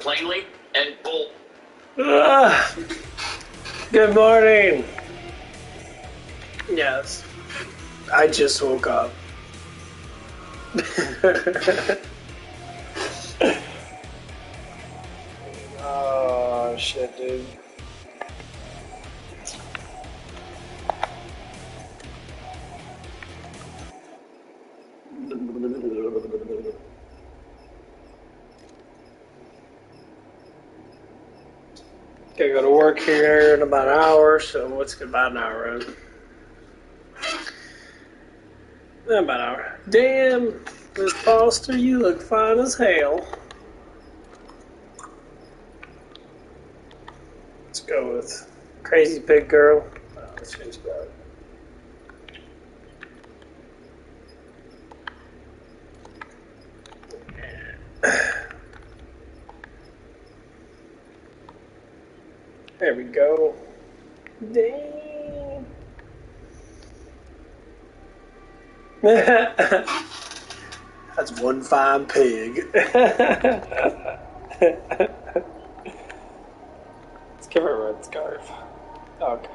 plainly and bold. Good morning. Yes, I just woke up. Oh shit, dude. Gotta go to work here in about an hour, so what's good about an hour in? About an hour. Damn, Miss Foster, you look fine as hell. Let's go with Crazy Pig Girl. Oh, let's change that. There we go. Damn. That's one fine pig. Let's give her a red scarf. Okay.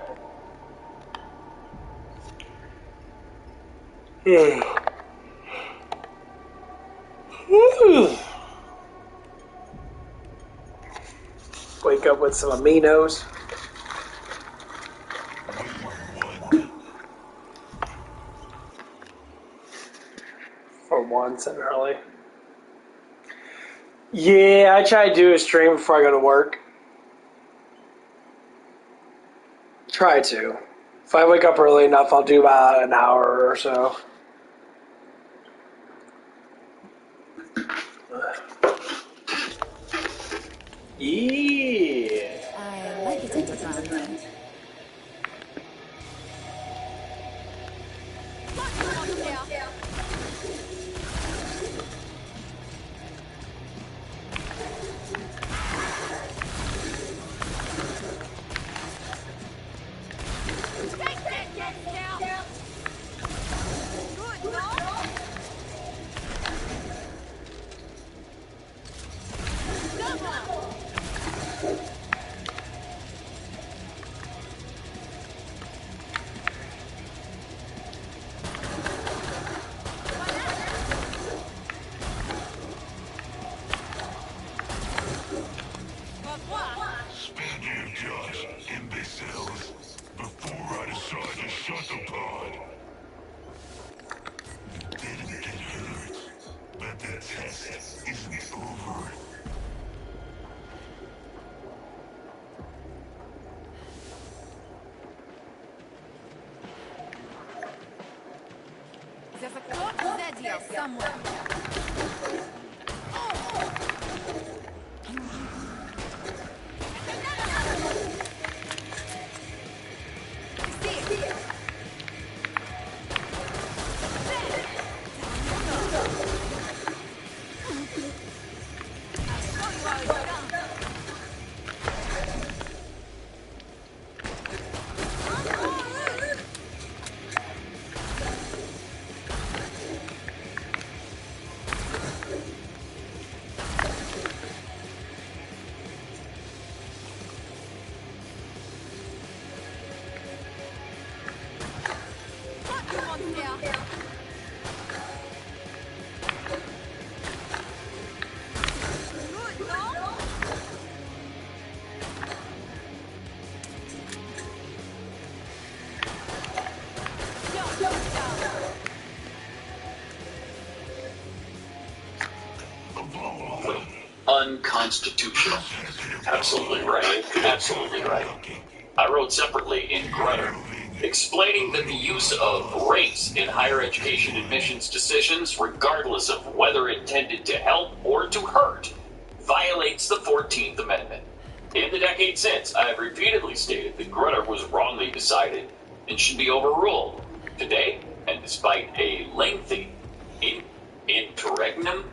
Wake up with some aminos. For once and early. Yeah, I try to do a stream before I go to work. Try to. If I wake up early enough, I'll do about an hour or so. Yeah. I like it in design. There's a clock Zadia somewhere. Unconstitutional. Absolutely right. Absolutely right. I wrote separately in Grutter, explaining that the use of race in higher education admissions decisions, regardless of whether intended to help or to hurt, violates the 14th Amendment. In the decade since, I have repeatedly stated that Grutter was wrongly decided and should be overruled. Today, and despite a lengthy interregnum,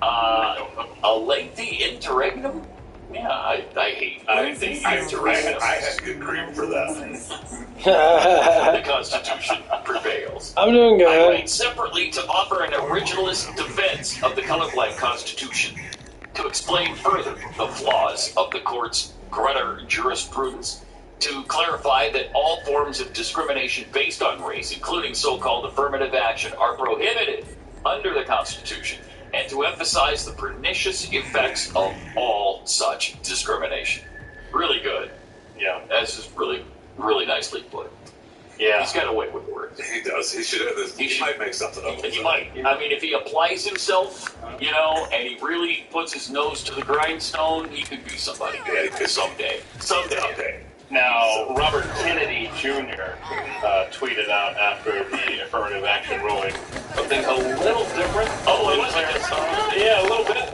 a lengthy interregnum? Yeah, I hate interregnum. I had good grief for that. The Constitution prevails. I'm doing I good. write separately to offer an originalist defense of the colorblind Constitution. To explain further the flaws of the court's Grutter jurisprudence, to clarify that all forms of discrimination based on race, including so-called affirmative action, are prohibited under the Constitution, and to emphasize the pernicious effects of all such discrimination. Really good. Yeah. That's just really, really nicely put. Yeah. He's got a way with words. He does. He should have this. He might make something up. And he might. I mean, if he applies himself, and he really puts his nose to the grindstone, he could be somebody someday. Someday. Now, Robert Kennedy Jr. Tweeted out after the affirmative action ruling something a little different. Oh, it was yeah, a little bit.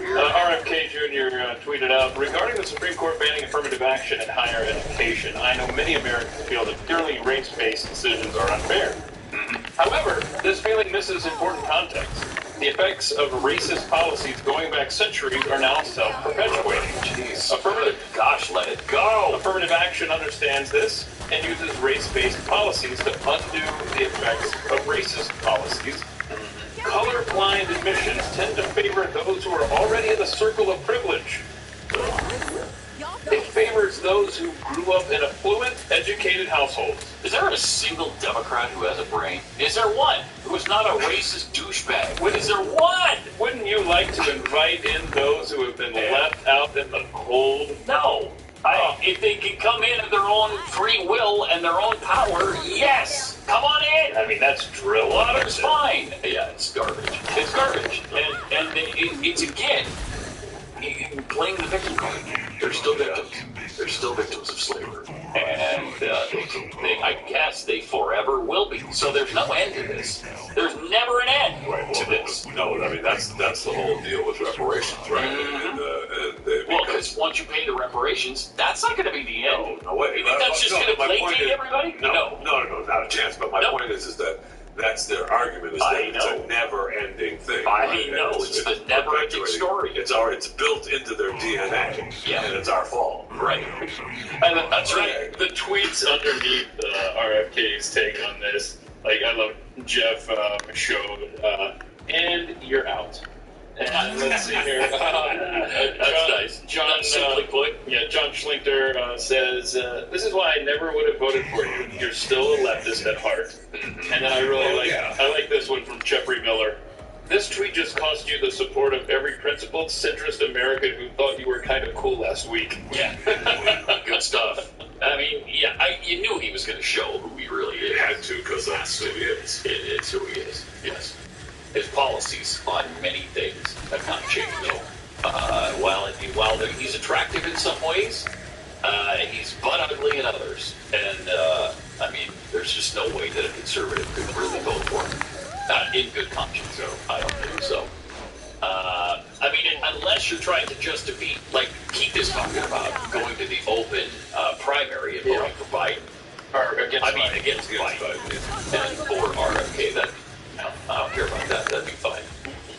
RFK Jr. Tweeted out, regarding the Supreme Court banning affirmative action in higher education, I know many Americans feel that purely race-based decisions are unfair. However, this feeling misses important context. The effects of racist policies going back centuries are now self-perpetuating. Jeez. Let it go. Affirmative action understands this and uses race-based policies to undo the effects of racist policies. Colorblind admissions tend to favor those who are already in the circle of privilege. It favors those who grew up in affluent, educated households. Is there a single Democrat who has a brain? Is there one who is not a racist douchebag? Is there one? Wouldn't you like to invite in those who have been left out in the cold? No. If they can come in of their own free will and their own power, yes. Come on in. I mean, that's drill. Water's fine. Yeah, it's garbage. It's garbage. And it's again, playing the victim card. They're still victims. They're still victims of slavery. And I guess they forever will be. So there's no end to this. There's never an end to this. No, I mean, that's the whole deal with reparations, right? Well, because once you pay the reparations, that's not going to be the end. No way. You think that's just going to placate everybody? No, not a chance. But my point is that that's their argument, is that it's a never-ending thing. I know, it's the never-ending story. It's built into their DNA, and it's our fault. Right. And that's right. The tweets underneath RFK's take on this, like, I love Jeff Michaud, and you're out. And let's see here. That's nice. John, simply put. Yeah, John Schlichter says, this is why I never would have voted for you. You're still a leftist at heart. And then I like this one from Jeffrey Miller. This tweet just cost you the support of every principled centrist American who thought you were kind of cool last week. Yeah. Good stuff. I mean, you knew he was going to show who he really is. He had to, because that's who he is. It's who he is, yes. His policies on many things have not changed. While he's attractive in some ways, he's butt ugly in others. And, I mean, there's just no way that a conservative could really vote for him. Not in good conscience, so I don't think so. I mean, unless you're trying to just defeat, like Keith is talking about, going to the open primary and voting for Biden. Or against Biden. And for RFK, that... I don't care about that. That'd be fine.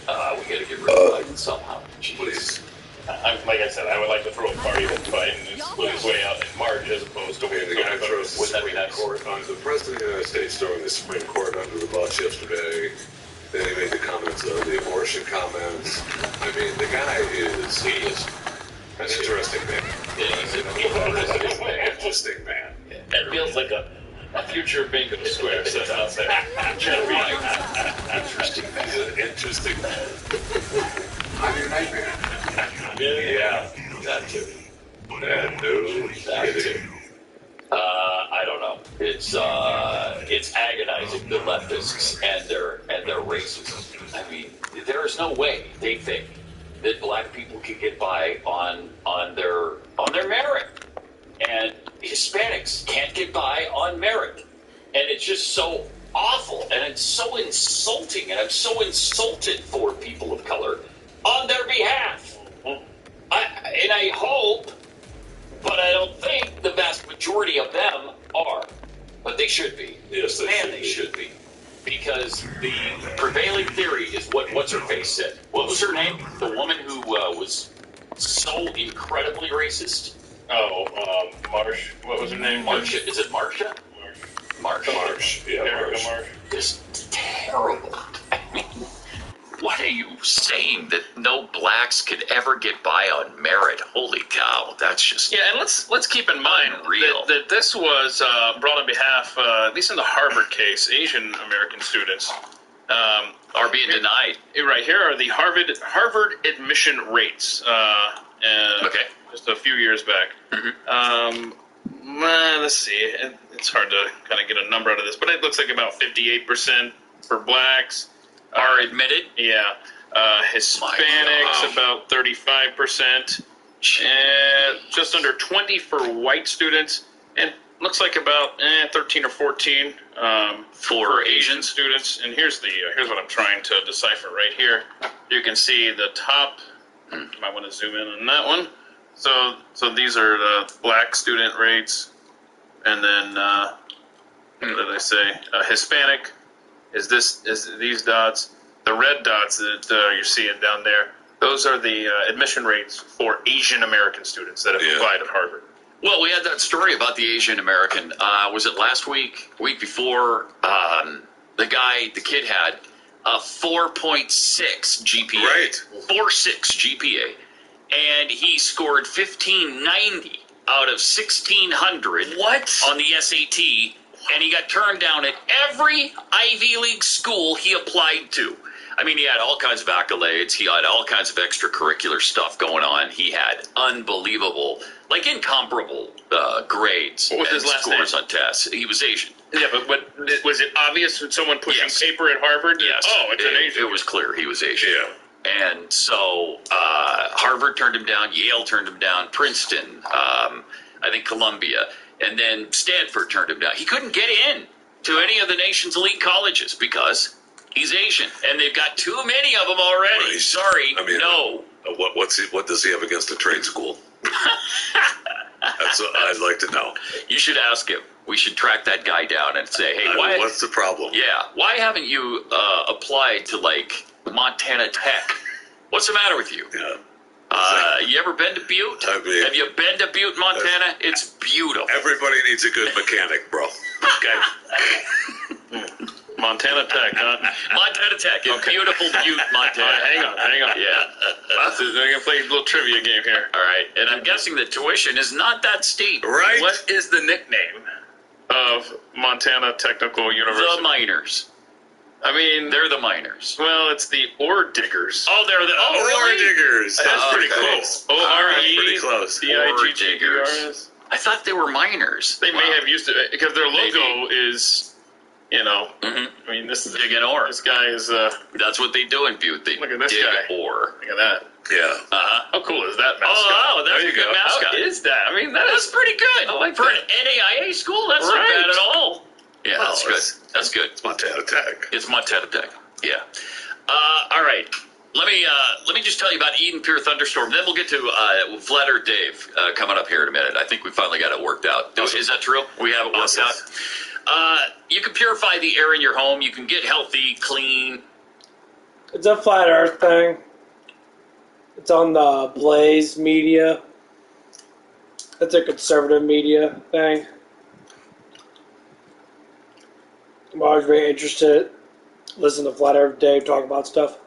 We got to get rid of Biden somehow. Please. Like I said, I would like to throw a party that Biden is his way out in March, as opposed to the guy throws the Wouldn't that be Supreme nice? Court the President of the United States throwing the Supreme Court under the bus yesterday. Then he made the comments of the abortion comments. I mean, the guy is an interesting man. Yeah, he's an Interesting man. It feels like a future bingo square set out there. interesting. He's an interesting man. I'm your nightmare. Yeah, that too. That too. I don't know. It's agonizing, the leftists and their racism. I mean, there is no way they think that black people can get by on their merit, and Hispanics can't get by on merit, and it's just so awful, and it's so insulting, and I'm so insulted for people of color on their behalf. I hope, but I don't think the vast majority of them are. But they should be. Yes, they should be. Because the prevailing theory is what's her face said. What was her name? The woman who was so incredibly racist. Marsh. What was her name? Marsha. Is it Marsha? Marsh. Marsh. Yeah, Erica Marsh. Marsh. Just terrible. I mean, What are you saying? That no blacks could ever get by on merit? Holy cow, that's just... Yeah, and let's keep in mind Unreal. that this was brought on behalf, at least in the Harvard case, Asian American students. Are being denied. Right, here are the Harvard admission rates. Okay. Just a few years back. Let's see. It's hard to kind of get a number out of this, but it looks like about 58% for blacks. Are admitted? Yeah. Hispanics, about 35%. And just under 20 for white students. And looks like about 13 or 14 For Asian students. And here's what I'm trying to decipher right here. You can see the top. You might want to zoom in on that one. So these are the black student rates, and then what did I say? Hispanic is these dots. The red dots that you're seeing down there. Those are the admission rates for Asian American students that have applied at Harvard. Well, we had that story about the Asian American. Was it last week? Week before? The kid had a 4.6 GPA. Right. 4.6 GPA. And he scored 1590 out of 1600 on the SAT, and he got turned down at every Ivy League school he applied to. I mean, he had all kinds of accolades. He had all kinds of extracurricular stuff going on. He had unbelievable, like incomparable grades What was and his last scores name? on tests. He was Asian. Yeah, but was it obvious when someone pushing Yes. paper at Harvard? Yes. Oh, it's an Asian. It was clear he was Asian. Yeah. And so Harvard turned him down, Yale turned him down, Princeton, I think Columbia, and then Stanford turned him down. He couldn't get in to any of the nation's elite colleges because he's Asian, and they've got too many of them already. Right. Sorry, I mean, no. What does he have against a trade school? That's what I'd like to know. You should ask him. We should track that guy down and say, hey, why? What's the problem? Yeah, why haven't you applied to, like, Montana Tech? What's the matter with you? Yeah. You ever been to Butte? I mean- Have you been to Butte, Montana? It's beautiful. Everybody needs a good mechanic, bro. Montana Tech, huh? Montana Tech in beautiful Butte, Montana. Hang on. Yeah. We're going to play a little trivia game here. All right. And I'm guessing the tuition is not that steep. Right? What is the nickname of Montana Technical University? The miners. I mean, They're the miners. well, it's the Ore Diggers. Oh, they're the... Oh, Ore really? diggers. That's pretty okay. close. O-R-E, Pretty close. D-I-G-G-E-R-S. I thought they were miners. They may have used it because their logo Maybe. is, I mean, this is Digging ore. This guy is. That's what they do in Butte. They Look at this dig guy. ore. Look at that. Yeah. How cool is that mascot? Oh, that's There a you good go. mascot. How is that? I mean, That's pretty good. I like For that. an NAIA school, that's not Right. bad at all. Yeah, Well, that's good. That's good. It's Montana Tech. It's Montana Tech. Yeah. All right. Let me just tell you about Eden Pure Thunderstorm. Then we'll get to Vladder Dave coming up here in a minute. I think we finally got it worked out. Is that true? We have it worked Awesome. out. You can purify the air in your home. You can get healthy, clean. It's a flat Earth thing. It's on the Blaze media. It's a conservative media thing. I'm always very interested. Listen to Flat Earth Dave talk about stuff.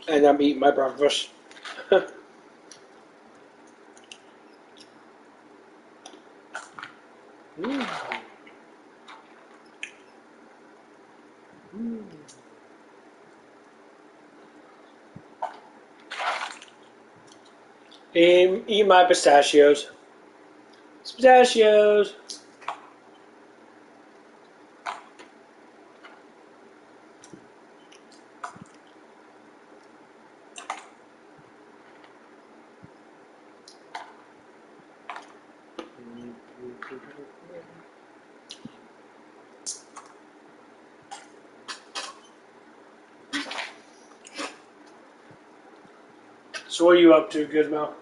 And I'm eating my breakfast. Eat my pistachios. Pistachios. So what are you up to, Gizmo?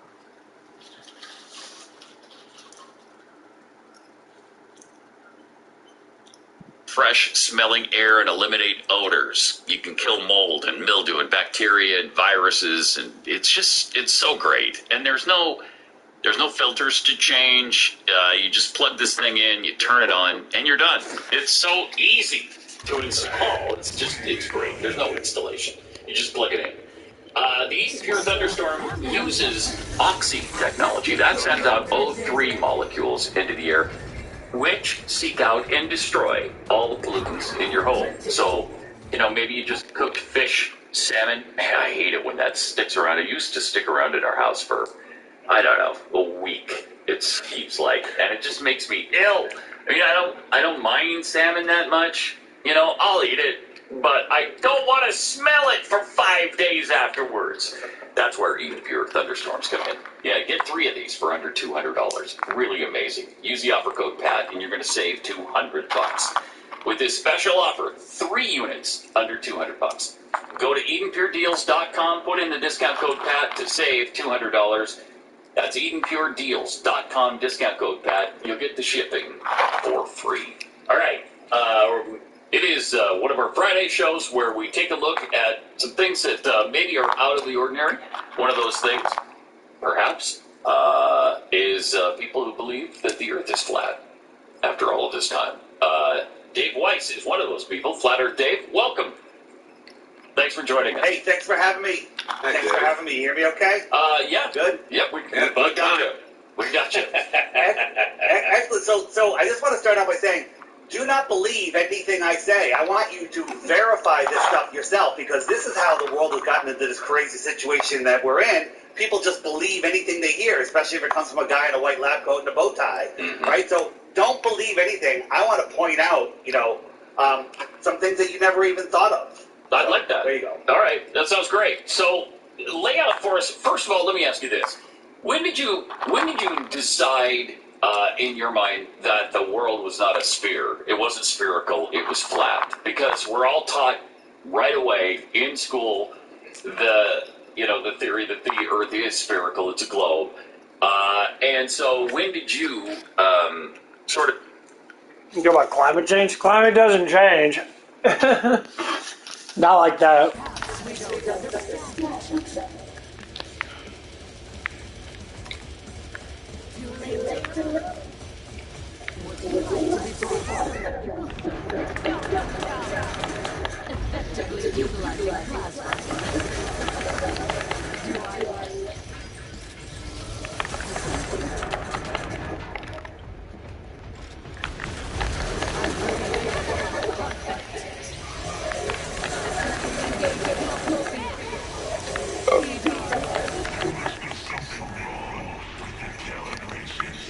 Fresh smelling air and eliminate odors. You can kill mold and mildew and bacteria and viruses, and it's so great. And there's no There's no filters to change. You just plug this thing in, you turn it on, and you're done. It's so easy to install. It's great. There's no installation. You just plug it in. The Eden Pure Thunderstorm uses Oxy technology. That sends out O3 molecules into the air, which seek out and destroy all the pollutants in your home. So, maybe you just cooked fish, salmon. Man, I hate it when that sticks around. It used to stick around in our house for, I don't know, a week. It seems like, and it just makes me ill. I mean, I don't mind salmon that much. I'll eat it, but I don't want to smell it for 5 days afterwards. That's where Eden Pure Thunderstorms come in. Yeah, get 3 of these for under $200. Really amazing. Use the offer code PAT, and you're going to save $200. With this special offer, 3 units under $200. Go to EdenPureDeals.com, put in the discount code PAT to save $200. That's EdenPureDeals.com, discount code PAT. You'll get the shipping for free. All right. It is one of our Friday shows where we take a look at some things that maybe are out of the ordinary. One of those things, perhaps, is people who believe that the Earth is flat after all of this time. Dave Weiss is one of those people. Flat Earth Dave, welcome. Thanks for joining us. Hey, thanks for having me. Thanks for having me. You hear me okay? Yeah. Good? Yep, we got you. We got you. Excellent. So I just want to start out by saying, do not believe anything I say. I want you to verify this stuff yourself, because this is how the world has gotten into this crazy situation that we're in. People just believe anything they hear, especially if it comes from a guy in a white lab coat and a bow tie, right? So don't believe anything. I want to point out, some things that you never even thought of. I'd like that. There you go. All right, that sounds great. So lay out for us. First of all, let me ask you this: When did you decide in your mind that the world was not a sphere? It wasn't spherical. It was flat. Because we're all taught right away in school the theory that the Earth is spherical. It's a globe. And so when did you sort of? You go about climate change? Climate doesn't change. Not like that.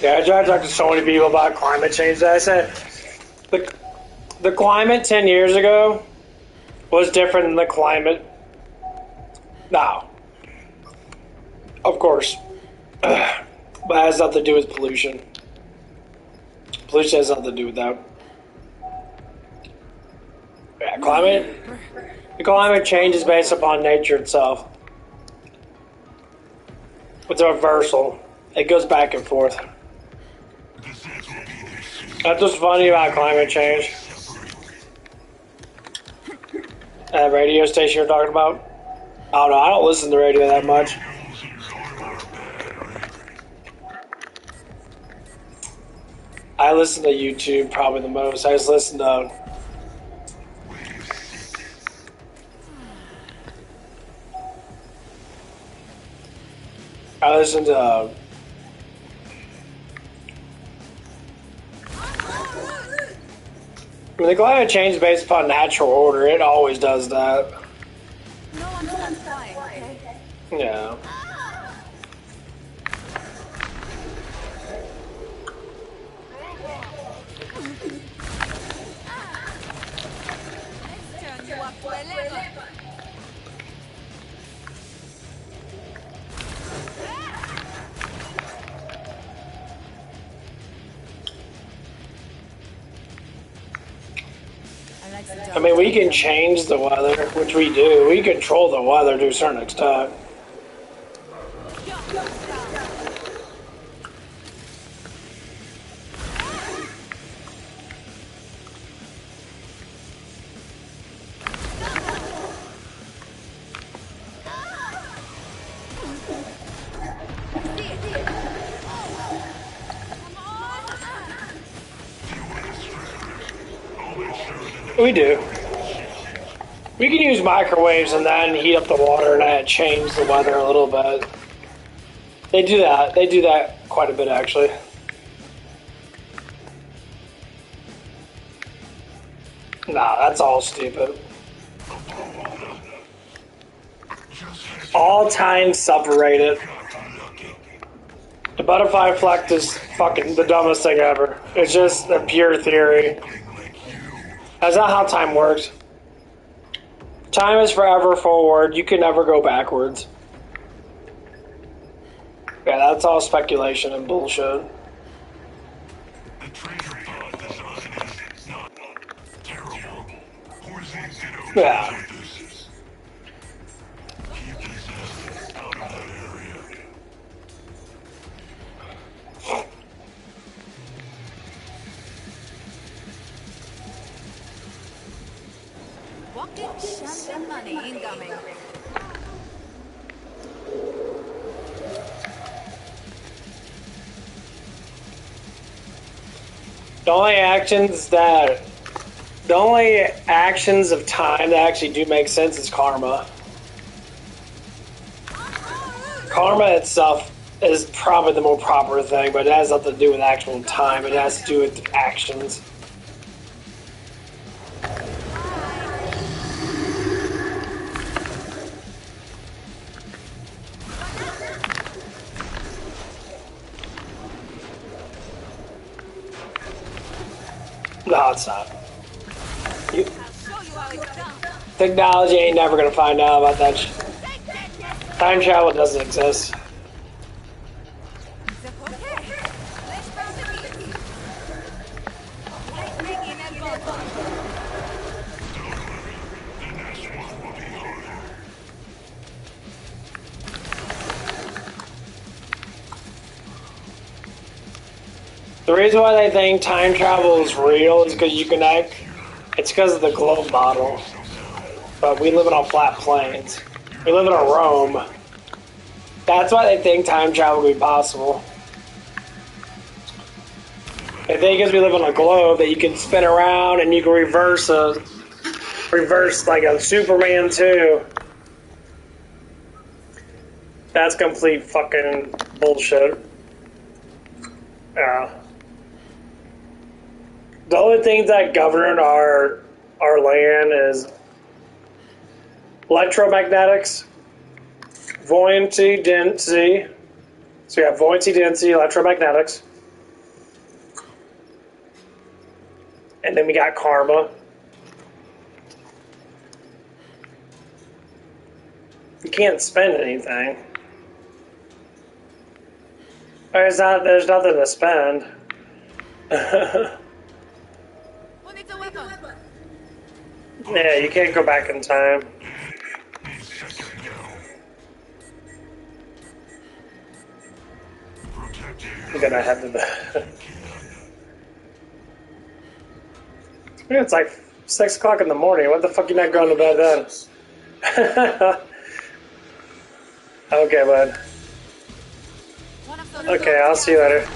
Yeah, I tried to talk to so many people about climate change that I said the climate 10 years ago was different than the climate now. Of course. But it has nothing to do with pollution. Pollution has nothing to do with that. Yeah, the climate change is based upon nature itself. It's a reversal. It goes back and forth. That's what's funny about climate change. That radio station you're talking about? I don't know. I don't listen to radio that much. I listen to YouTube probably the most. I just listen to... When the climate change is based upon natural order, it always does that. No, I'm fine, okay? Yeah. Let's turn you up to 11. I mean, we can change the weather, which we do. We control the weather to a certain extent. We do. We can use microwaves and then heat up the water and then change the weather a little bit. They do that. They do that quite a bit, actually. Nah, that's all stupid. All time separated. The butterfly effect is fucking the dumbest thing ever. It's just a pure theory. That's not how time works. Time is forever forward. You can never go backwards. Yeah, that's all speculation and bullshit. Yeah. Walking champagne money incoming. The only actions of time that actually do make sense is karma. Karma itself is probably the more proper thing, but it has nothing to do with actual time. It has to do with actions. No, it's not. Technology ain't never gonna find out about that shit. Time travel doesn't exist. The reason why they think time travel is real is because you can act. It's because of the globe model. But we live on flat plains. We live in a Rome. That's why they think time travel would be possible. They think because we live on a globe that you can spin around and you can reverse like a Superman 2. That's complete fucking bullshit. Yeah. The only things that govern our land is electromagnetics, buoyancy, density. So you have buoyancy, density, electromagnetics. And then we got karma. You can't spend anything. There's nothing to spend. Yeah, you can't go back in time. I'm gonna head to bed. Yeah, it's like 6 o'clock in the morning. What the fuck you not going to bed then? Okay, bud. Okay, I'll see you later.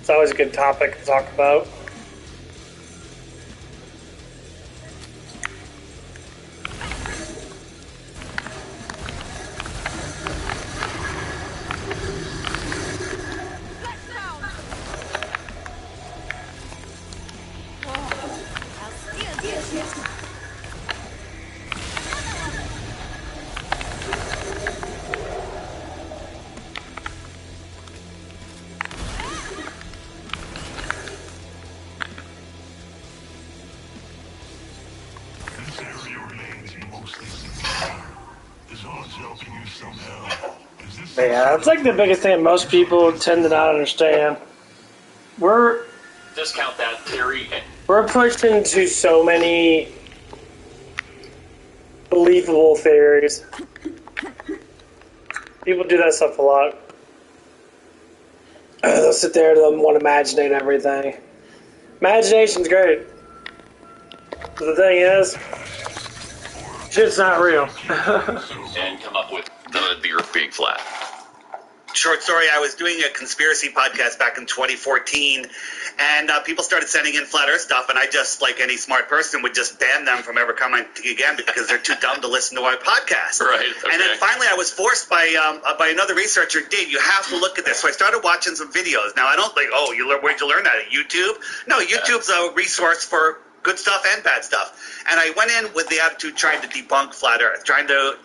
It's always a good topic to talk about. Yeah, it's like the biggest thing that most people tend to not understand. We're Discount that theory and We're pushed into so many believable theories. People do that stuff a lot. They'll sit there, they'll want to imaginate everything. Imagination's great. The thing is, shit's not real. And come up with the Earth being flat. Short story, I was doing a conspiracy podcast back in 2014, and people started sending in flat earth stuff, and I just, like any smart person, would just ban them from ever commenting again because they're too dumb to listen to our podcast. Right, okay. And then finally I was forced by another researcher, Dave, you have to look at this. So I started watching some videos. Now, I don't think, where'd you learn that, at YouTube? No, YouTube's a resource for good stuff and bad stuff. And I went in with the attitude trying to debunk flat Earth, trying to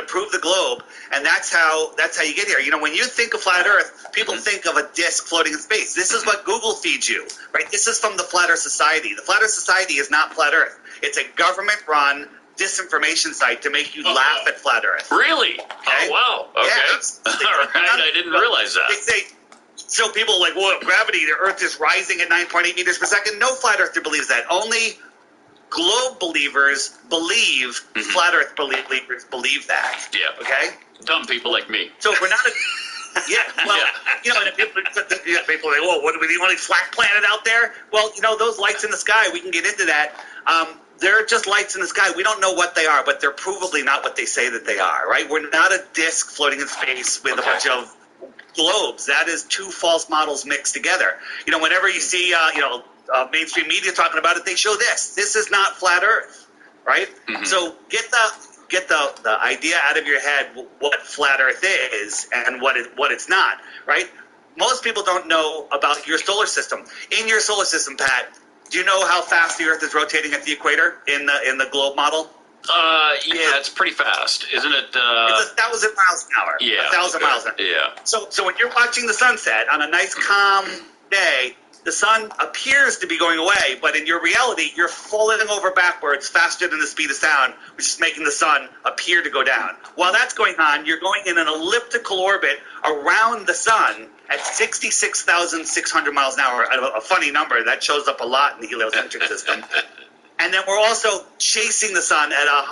prove the globe, and that's how you get here. You know, when you think of flat Earth, people think of a disk floating in space. This is what Google feeds you, right? This is from the Flat Earth Society. The Flat Earth Society is not flat Earth. It's a government-run disinformation site to make you laugh at flat Earth. Really? Okay? Oh, wow. Okay. Yeah, All right, I didn't realize that. They say, so people are like, well, gravity, the Earth is rising at 9.8 meters per second. No flat earther believes that. Only globe believers believe, flat Earth believers believe that. Yeah. Okay? Dumb people like me. So if we're not you know, and people are like, well, what do we want, a flat planet out there? Well, you know, those lights in the sky, we can get into that. They're just lights in the sky. We don't know what they are, but they're provably not what they say that they are, right? We're not a disk floating in space with a bunch of globes. That is two false models mixed together. You know, whenever you see, mainstream media talking about it, they show this. This is not flat Earth, right? So get the idea out of your head what flat Earth is and what it's not, right? Most people don't know about your solar system. In your solar system, Pat, do you know how fast the Earth is rotating at the equator in the globe model? Yeah, it's pretty fast, isn't it? It's 1,000 miles an hour. Yeah. 1,000 miles an hour. Yeah. So when you're watching the sunset on a nice calm day, the sun appears to be going away, but in your reality, you're falling over backwards faster than the speed of sound, which is making the sun appear to go down. While that's going on, you're going in an elliptical orbit around the sun at 66,600 miles an hour. A funny number that shows up a lot in the heliocentric system. And then we're also chasing the sun at a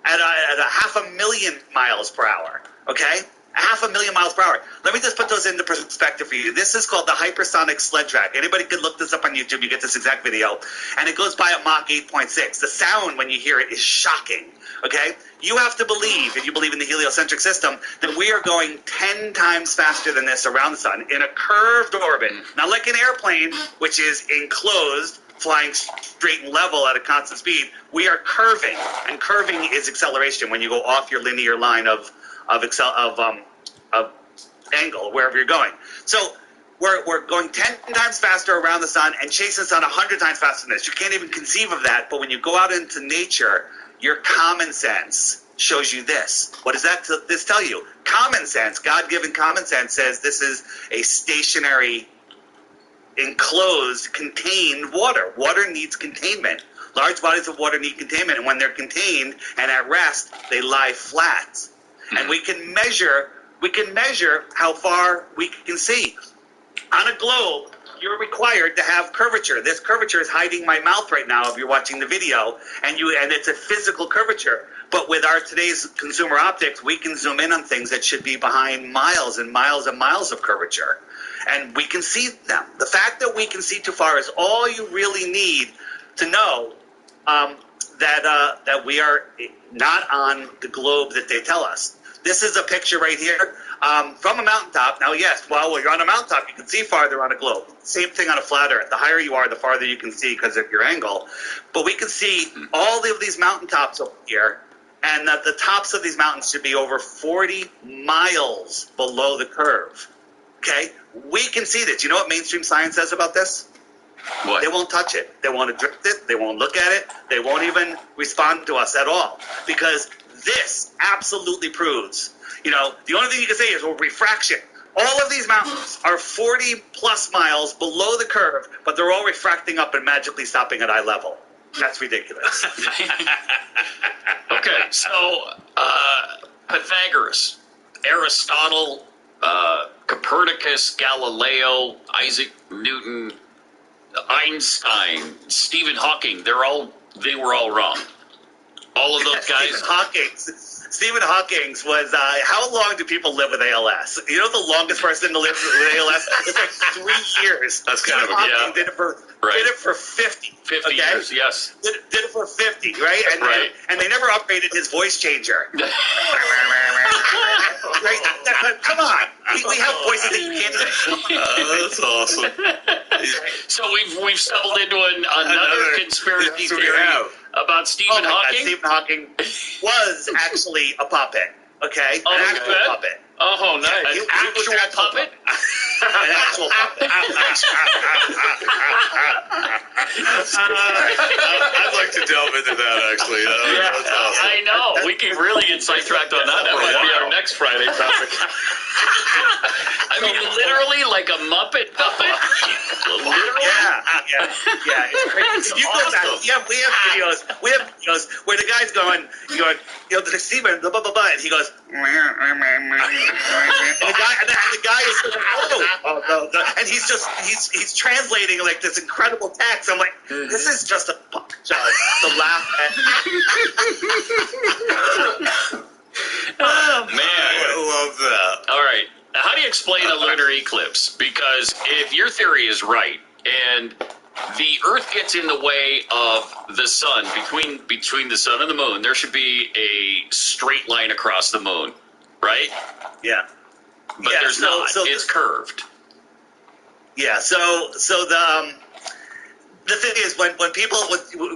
half a million miles per hour. Okay, 500,000 miles per hour. Let me just put those into perspective for you. This is called the hypersonic sled track. Anybody can look this up on YouTube. You get this exact video, and it goes by at Mach 8.6. The sound when you hear it is shocking. Okay, you have to believe, if you believe in the heliocentric system, that we are going 10 times faster than this around the sun in a curved orbit. Not like an airplane, which is enclosed, flying straight and level at a constant speed. We are curving, and curving is acceleration when you go off your linear line of angle wherever you're going. So we're going 10 times faster around the sun and chasing the sun 100 times faster than this. You can't even conceive of that, but when you go out into nature, your common sense shows you this. What does this tell you? Common sense, God-given common sense, says this is a stationary, enclosed, contained water. Water needs containment. Large bodies of water need containment, and when they're contained and at rest, they lie flat. And we can measure how far we can see. On a globe, you're required to have curvature. This curvature is hiding my mouth right now if you're watching the video, and it's a physical curvature. But with our today's consumer optics, we can zoom in on things that should be behind miles and miles and miles of curvature. And we can see them. The fact that we can see too far is all you really need to know that we are not on the globe that they tell us. This is a picture right here from a mountaintop. Now, yes, while you're on a mountaintop, you can see farther on a globe. Same thing on a flat Earth. The higher you are, the farther you can see because of your angle. But we can see all of these mountaintops over here, and the tops of these mountains should be over 40 miles below the curve. Okay? We can see this. You know what mainstream science says about this? What? They won't touch it. They won't address it. They won't look at it. They won't even respond to us at all. Because this absolutely proves, the only thing you can say is, well, refraction. All of these mountains are 40 plus miles below the curve, but they're all refracting up and magically stopping at eye level. That's ridiculous. Okay, so Pythagoras, Aristotle, Copernicus, Galileo, Isaac Newton, Einstein, Stephen Hawking, they were all wrong. All of those guys. Stephen Hawking was, how long do people live with ALS? You know the longest person to live with ALS? It's like 3 years. That's kind of a- Hawking did it for 50. 50 years, yes. Did it for 50, right? And they never upgraded his voice changer. Right? Come on. We have voices that you can't even. That's awesome. So we've stumbled into another conspiracy theory about Stephen Hawking. God, Stephen Hawking was actually a puppet. Okay, Oh, an okay. actual puppet. Oh, nice. An He was actual puppet? An actual puppet. I'd like to delve into that, actually. That's awesome. I know. We could really get sidetracked on that. That might be Wow. our next Friday topic. I mean, literally like a Muppet puppet? Literally? Yeah. It's crazy. You go back. awesome. We have videos where the guy's going, the Stephen, blah blah blah, blah, and he goes, and the guy is and he's translating like this incredible text. I'm like, this is just a puppet show to laugh at. Oh, man. I love that. All right. How do you explain a lunar eclipse? Because if your theory is right, and the Earth gets in the way of the sun, between the sun and the moon, there should be a straight line across the moon, right? Yeah. But there's not. It's curved. Yeah. So the thing is, when people,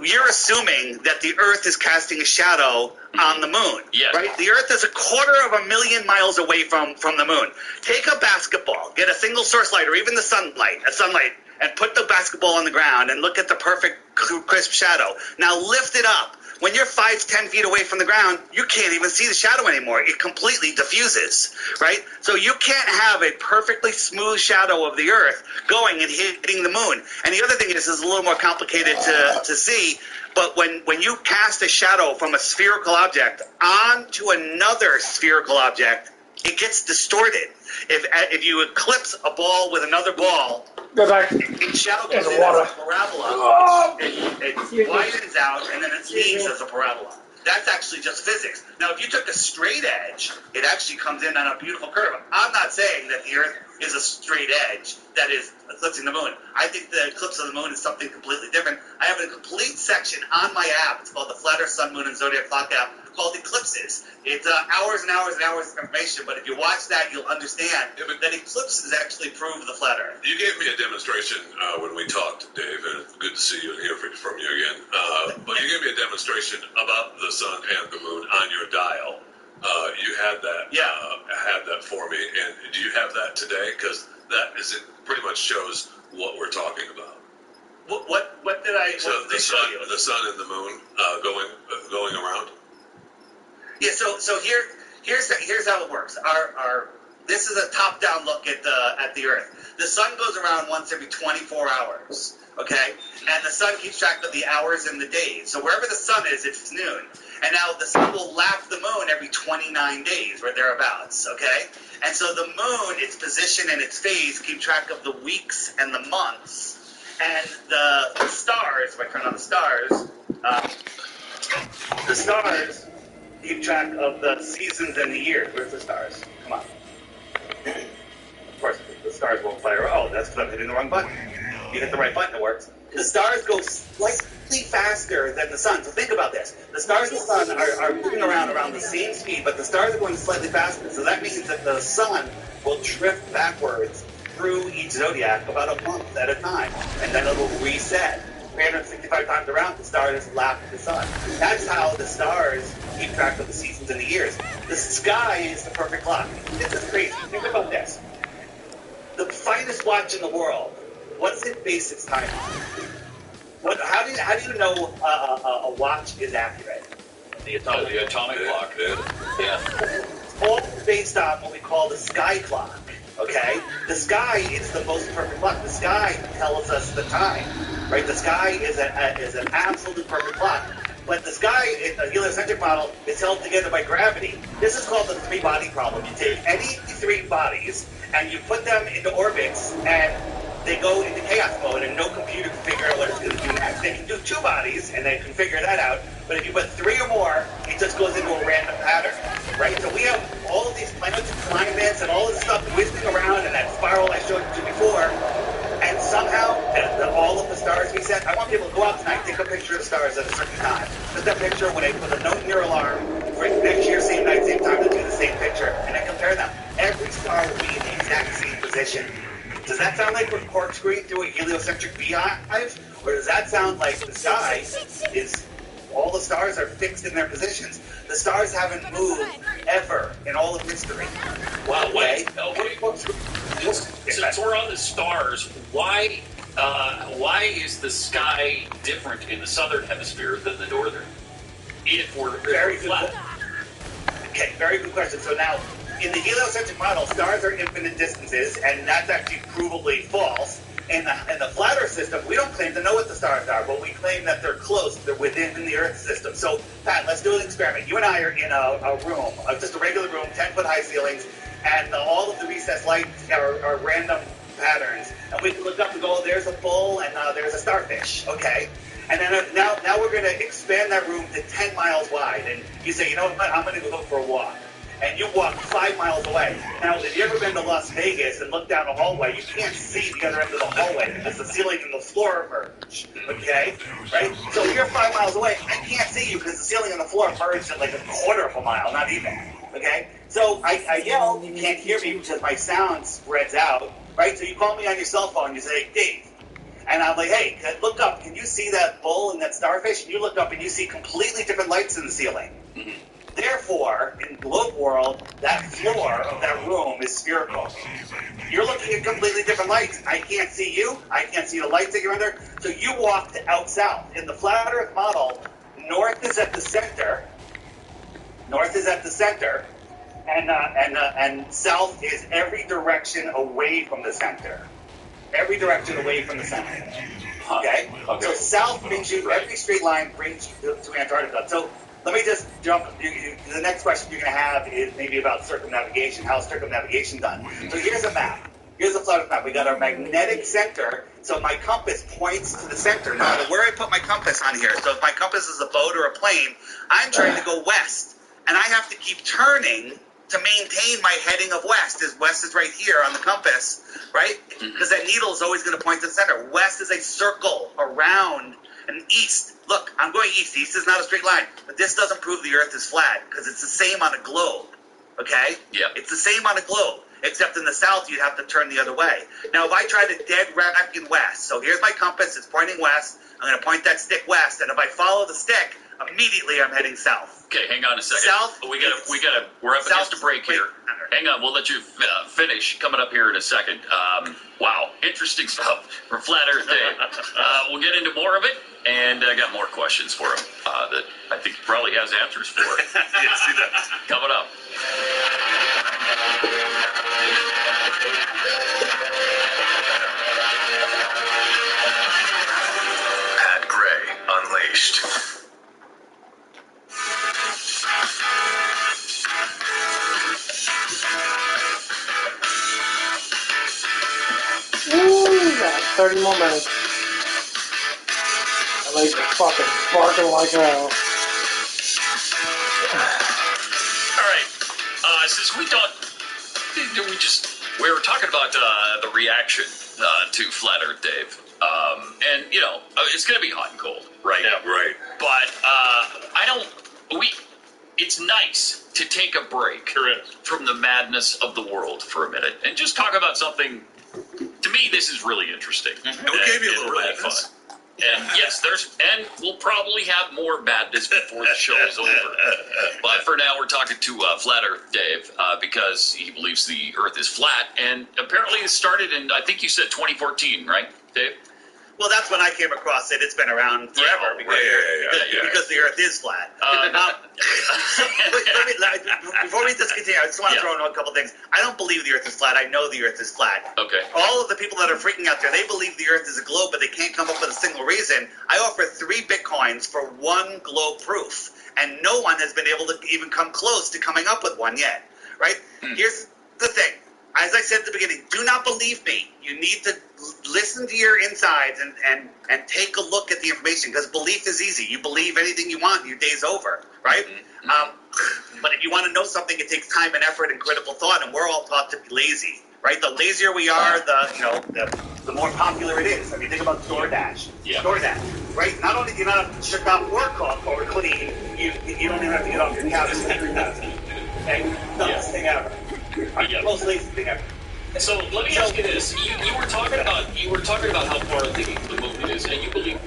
you're assuming that the Earth is casting a shadow on the moon, Yes. right? The Earth is 250,000 miles away from the moon. Take a basketball, get a single source light, or even a sunlight, and put the basketball on the ground and look at the perfect crisp shadow. Now lift it up. When you're 5-10 feet away from the ground, you can't even see the shadow anymore. It completely diffuses, right? So you can't have a perfectly smooth shadow of the Earth going and hitting the moon. And the other thing is a little more complicated to see, but when you cast a shadow from a spherical object onto another spherical object, it gets distorted. If you eclipse a ball with another ball, Go back. its shadow goes There's in water. as a parabola. Oh! It widens out, and then it leaves as a parabola. That's actually just physics. Now, if you took a straight edge, it actually comes in on a beautiful curve. I'm not saying that the Earth is a straight edge that is eclipsing the moon. I think the eclipse of the moon is something completely different. I have a complete section on my app. It's called the Flat Earth, Sun, Moon, and Zodiac Clock app called Eclipses. It's hours and hours and hours of information, but if you watch that, you'll understand that eclipses actually prove the flat Earth. You gave me a demonstration when we talked, Dave, and it's good to see you and hear from you again. But you gave me a demonstration about the sun and the moon on your dial. You had that, had that for me, and do you have that today? Because it pretty much shows what we're talking about. What did I? So what did they show you? the sun and the moon going around. Yeah. So here's how it works. This is a top-down look at the Earth. The sun goes around once every 24 hours. Okay, and the sun keeps track of the hours and the days. So wherever the sun is, it's noon. And now the sun will lap the moon every 29 days, or thereabouts. Okay, and so the moon, its position and its phase keep track of the weeks and the months, and the stars. If I turn on the stars keep track of the seasons and the years. Where's the stars? Come on. Of course, the stars won't fire. Oh, that's because I'm hitting the wrong button. You hit the right button, it works. The stars go slightly faster than the sun. So think about this. The stars and the sun are moving around the same speed, but the stars are going slightly faster. So that means that the sun will drift backwards through each zodiac about a month at a time, and then it'll reset. 365 times around, the stars lap the sun. That's how the stars keep track of the seasons and the years. The sky is the perfect clock. This is crazy. Think about this. The finest watch in the world, what's it base its time on? How do you know a watch is accurate? The atomic clock. Yeah. It's all based on what we call the sky clock. Okay? The sky is the most perfect clock. The sky tells us the time. Right? The sky is an absolute perfect clock. But the sky, in the heliocentric model, is held together by gravity. This is called the three-body problem. You take any three bodies and you put them into orbits, and they go into chaos mode, and no computer can figure out what it's going to do next. They can do two bodies, and they can figure that out. But if you put 3 or more, it just goes into a random pattern, right? So we have all of these planets and climates and all of this stuff whizzing around in that spiral I showed you before. And somehow, all of the stars we set, I want people to go out tonight, take a picture of the stars at a certain time. Just that picture when they put a note in your alarm for next year, same night, same time, to do the same picture. And then compare them. Every star will be in the exact same position. Does that sound like we're corkscrewing through a heliocentric beehive? Or does that sound like the sky is, all the stars are fixed in their positions? The stars haven't moved ever in all of history. Wow, Okay? Since we're on the stars, why is the sky different in the southern hemisphere than the northern? If we're Very good. flat. Okay, very good question. So now, in the heliocentric model, stars are infinite distances, and that's actually provably false. In the flat Earth system, we don't claim to know what the stars are, but we claim that they're close, they're within the Earth system. So, Pat, let's do an experiment. You and I are in a room, just a regular room, 10-foot-high ceilings, and all of the recessed lights are random patterns. And we can look up and go, there's a bull and there's a starfish, okay? And then now we're going to expand that room to 10 miles wide. And you say, you know what, I'm going to go for a walk. And you walk 5 miles away. Now, if you've ever been to Las Vegas and looked down a hallway, you can't see the other end of the hallway because the ceiling and the floor merge, okay? Right? So if you're 5 miles away, I can't see you because the ceiling and the floor merged at like a quarter of a mile, not even, okay? So I yell, you can't hear me because my sound spreads out, right? So you call me on your cell phone, you say, Dave. And I'm like, hey, look up. Can you see that bull and that starfish? And you look up and you see completely different lights in the ceiling. Mm-hmm. Therefore, in Globe World, that floor of that room is spherical. You're looking at completely different lights. I can't see you. I can't see the lights that you're under. So you walked out south. In the flat Earth model, north is at the center. North is at the center. And south is every direction away from the center. Every direction away from the center. Okay? So south brings you, every straight line brings you to Antarctica. So let me just jump. The next question you're going to have is maybe about circumnavigation. How's circumnavigation done? So here's a map. Here's a flat Earth map. We got our magnetic center. So my compass points to the center. No matter where I put my compass on here. So if my compass is a boat or a plane, I'm trying to go west. And I have to keep turning to maintain my heading of west. West is right here on the compass, right? Because that needle is always going to point to the center. West is a circle around. And east, look, I'm going east. East is not a straight line. But this doesn't prove the Earth is flat because it's the same on a globe, okay? Yeah. It's the same on a globe, except in the south you'd have to turn the other way. Now, if I try to dead rack in west, so here's my compass. It's pointing west. I'm going to point that stick west. And if I follow the stick, immediately I'm heading south. Okay, hang on a second. South. We're up against a break here. Hang on, we'll let you finish coming up here in a second. Wow, interesting stuff from Flat Earth Day. We'll get into more of it, and I got more questions for him that I think he probably has answers for. Yes, he does. Coming up. Pat Gray Unleashed. Woo, got 30 more minutes. I like fucking barking like hell. All right. Since we were talking about the reaction to Flat Earth Dave. And, you know, it's going to be hot and cold, right? Yeah, right. But it's nice to take a break from the madness of the world for a minute and just talk about something. To me, this is really interesting. And we gave you a little really madness. fun. And yes, and we'll probably have more madness before the show is over. But for now, we're talking to Flat Earth Dave because he believes the Earth is flat, and apparently it started in, I think you said 2014, right, Dave? Well, that's when I came across it. It's been around forever because the Earth is flat. Before we just continue, I just want to throw in a couple things. I don't believe the Earth is flat. I know the Earth is flat. Okay. All of the people that are freaking out there, they believe the Earth is a globe, but they can't come up with a single reason. I offer 3 Bitcoins for 1 globe proof, and no one has been able to even come close to coming up with one yet. Right? Here's the thing. as I said at the beginning, do not believe me. You need to listen to your insides and take a look at the information, because belief is easy. You believe anything you want, your day's over, right? But if you want to know something, it takes time and effort and critical thought, and we're all taught to be lazy, right? The lazier we are, the more popular it is. I mean, think about DoorDash. Yeah. DoorDash, right? Not only do you not have to shut off work off or clean, you don't even have to get off your couch and do nothing. Okay? Dumbest thing ever. Most lazy thing ever. So let me ask you this: you were talking about how far the moon is, and you believe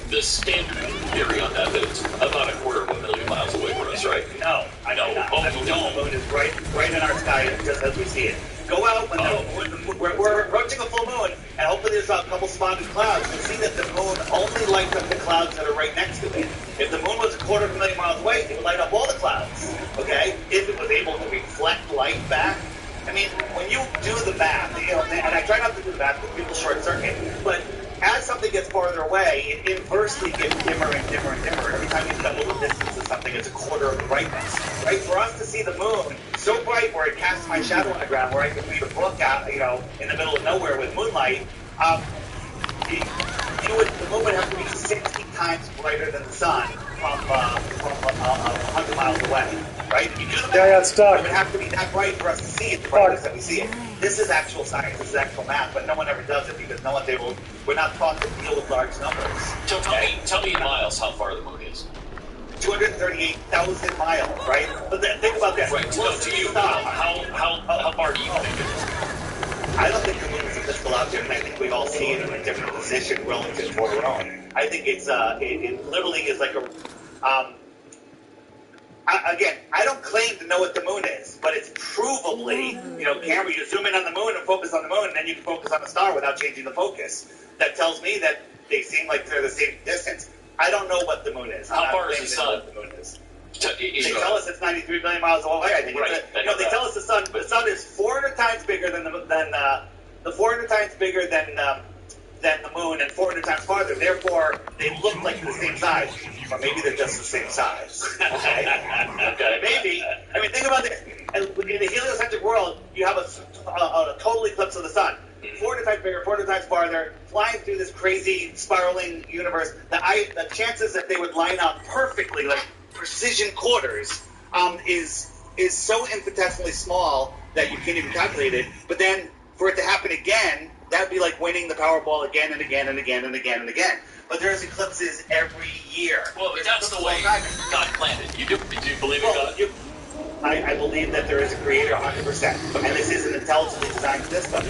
the standard theory on that it's about 250,000 miles away from us, right? No, I know. The moon is right in our sky just as we see it. Go out when we're approaching a full moon, and hopefully there's a couple spotted clouds. You'll see that the moon only lights up the clouds that are right next to it. If the moon was 250,000 miles away, it would light up all the clouds. Okay? If it was able to reflect light back. I mean, when you do the math, and I try not to do the math because people short circuit, but as something gets farther away, it inversely gets dimmer and dimmer and dimmer. Every time you double the distance of something, it's a quarter of the brightness. Right? For us to see the moon so bright where it casts my shadow on the ground, where I can read a book out, in the middle of nowhere with moonlight, the moon would have to be 60 times brighter than the sun from 100 miles away. Right? If you do the math, Yeah, it's stuck. it would have to be that bright for us to see it, the brightness that we see it. This is actual science, this is actual math, but no one ever does it because no one's able, we're not taught to deal with large numbers. So tell me in miles how far the moon is. 238,000 miles, right? But then, think about this. Right. So to you, how far do you think it is? I don't think the moon is a physical object, and I think we all see it in a different position relative to our own. I think it's it literally is like again, I don't claim to know what the moon is, but it's provably, camera, you zoom in on the moon and focus on the moon, and then you can focus on the star without changing the focus. That tells me that they seem like they're the same distance. I don't know what the moon is. How far is the sun? What the moon is. They tell us it's 93 billion miles away. I think right. they tell us the sun is 400 times bigger than the 400 times bigger than the moon and 400 times farther. Therefore, they look like the same size, or maybe they're just the same size. Okay, maybe. I mean, think about this. In the heliocentric world, you have a total eclipse of the sun. 400 times bigger, 400 times farther, flying through this crazy spiraling universe. The chances that they would line up perfectly, like precision quarters, is so infinitesimally small that you can't even calculate it. But then for it to happen again, that would be like winning the Powerball again and again and again and again and again. But there's eclipses every year. Well, that's the way God planned it. Do you believe in God? I believe that there is a creator 100%. And this is an intelligently designed system.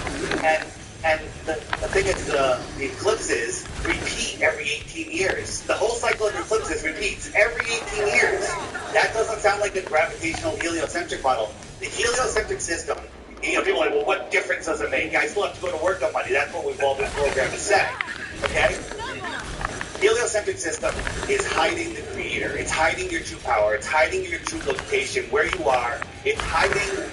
And the thing is, the eclipses repeat every 18 years. The whole cycle of eclipses repeats every 18 years. That doesn't sound like the gravitational heliocentric model. The heliocentric system, people are like, well, what difference does it make? I still have to go to work on Monday. That's what we've all been programmed to say. Okay? Heliocentric system is hiding the creator. It's hiding your true power. It's hiding your true location, where you are. It's hiding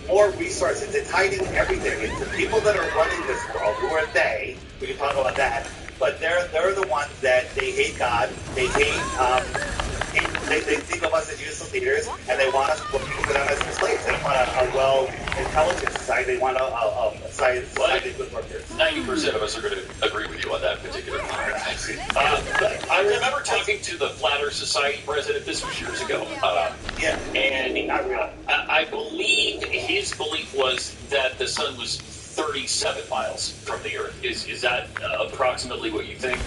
more resources. It's hiding everything. It's the people that are running this world. Who are they? We can talk about that. But they're the ones that they hate God. They hate. They think of us as useless leaders, and they want us working for them as slaves. They don't want a well-intelligent society. They want a society of good workers. 90% of us are going to agree with you on that particular point. I remember talking to the Flat Earth Society president. This was years ago. And I believe his belief was that the sun was 37 miles from the Earth. Is that approximately what you think?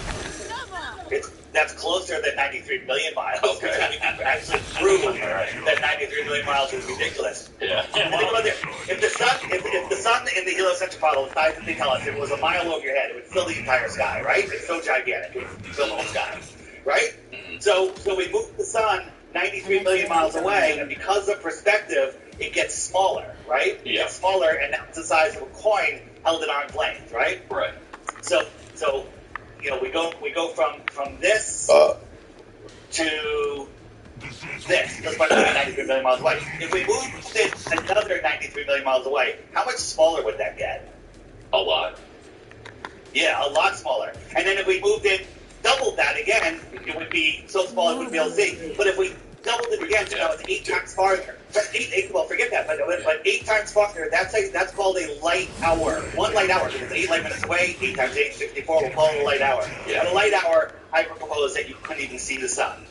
That's closer than 93 million miles. Okay. We can actually prove that 93 million miles is ridiculous. Yeah. And think about this. If the sun in the heliocentric model, the size that they tell us, if it was a mile over your head, it would fill the entire sky, right? It's so gigantic. It would fill the whole sky, right? So we move the sun 93 million miles away, and because of perspective, it gets smaller, right? It gets smaller, and now it's the size of a coin held at arm's length, right? Right. So we go from this to this. That's about 93 million miles away. If we moved it another 93 million miles away, how much smaller would that get? A lot. Yeah, a lot smaller. And then if we moved it, doubled that again, it would be so small it wouldn't be able to see. But if we doubled it again, so now it's 8 times farther. But well, forget that, but 8 times farther, that's called a light hour. 1 light hour, because it's 8 light minutes away, 8 times 8, 64, we'll call it a light hour. Yeah. At a light hour, I propose that you couldn't even see the sun.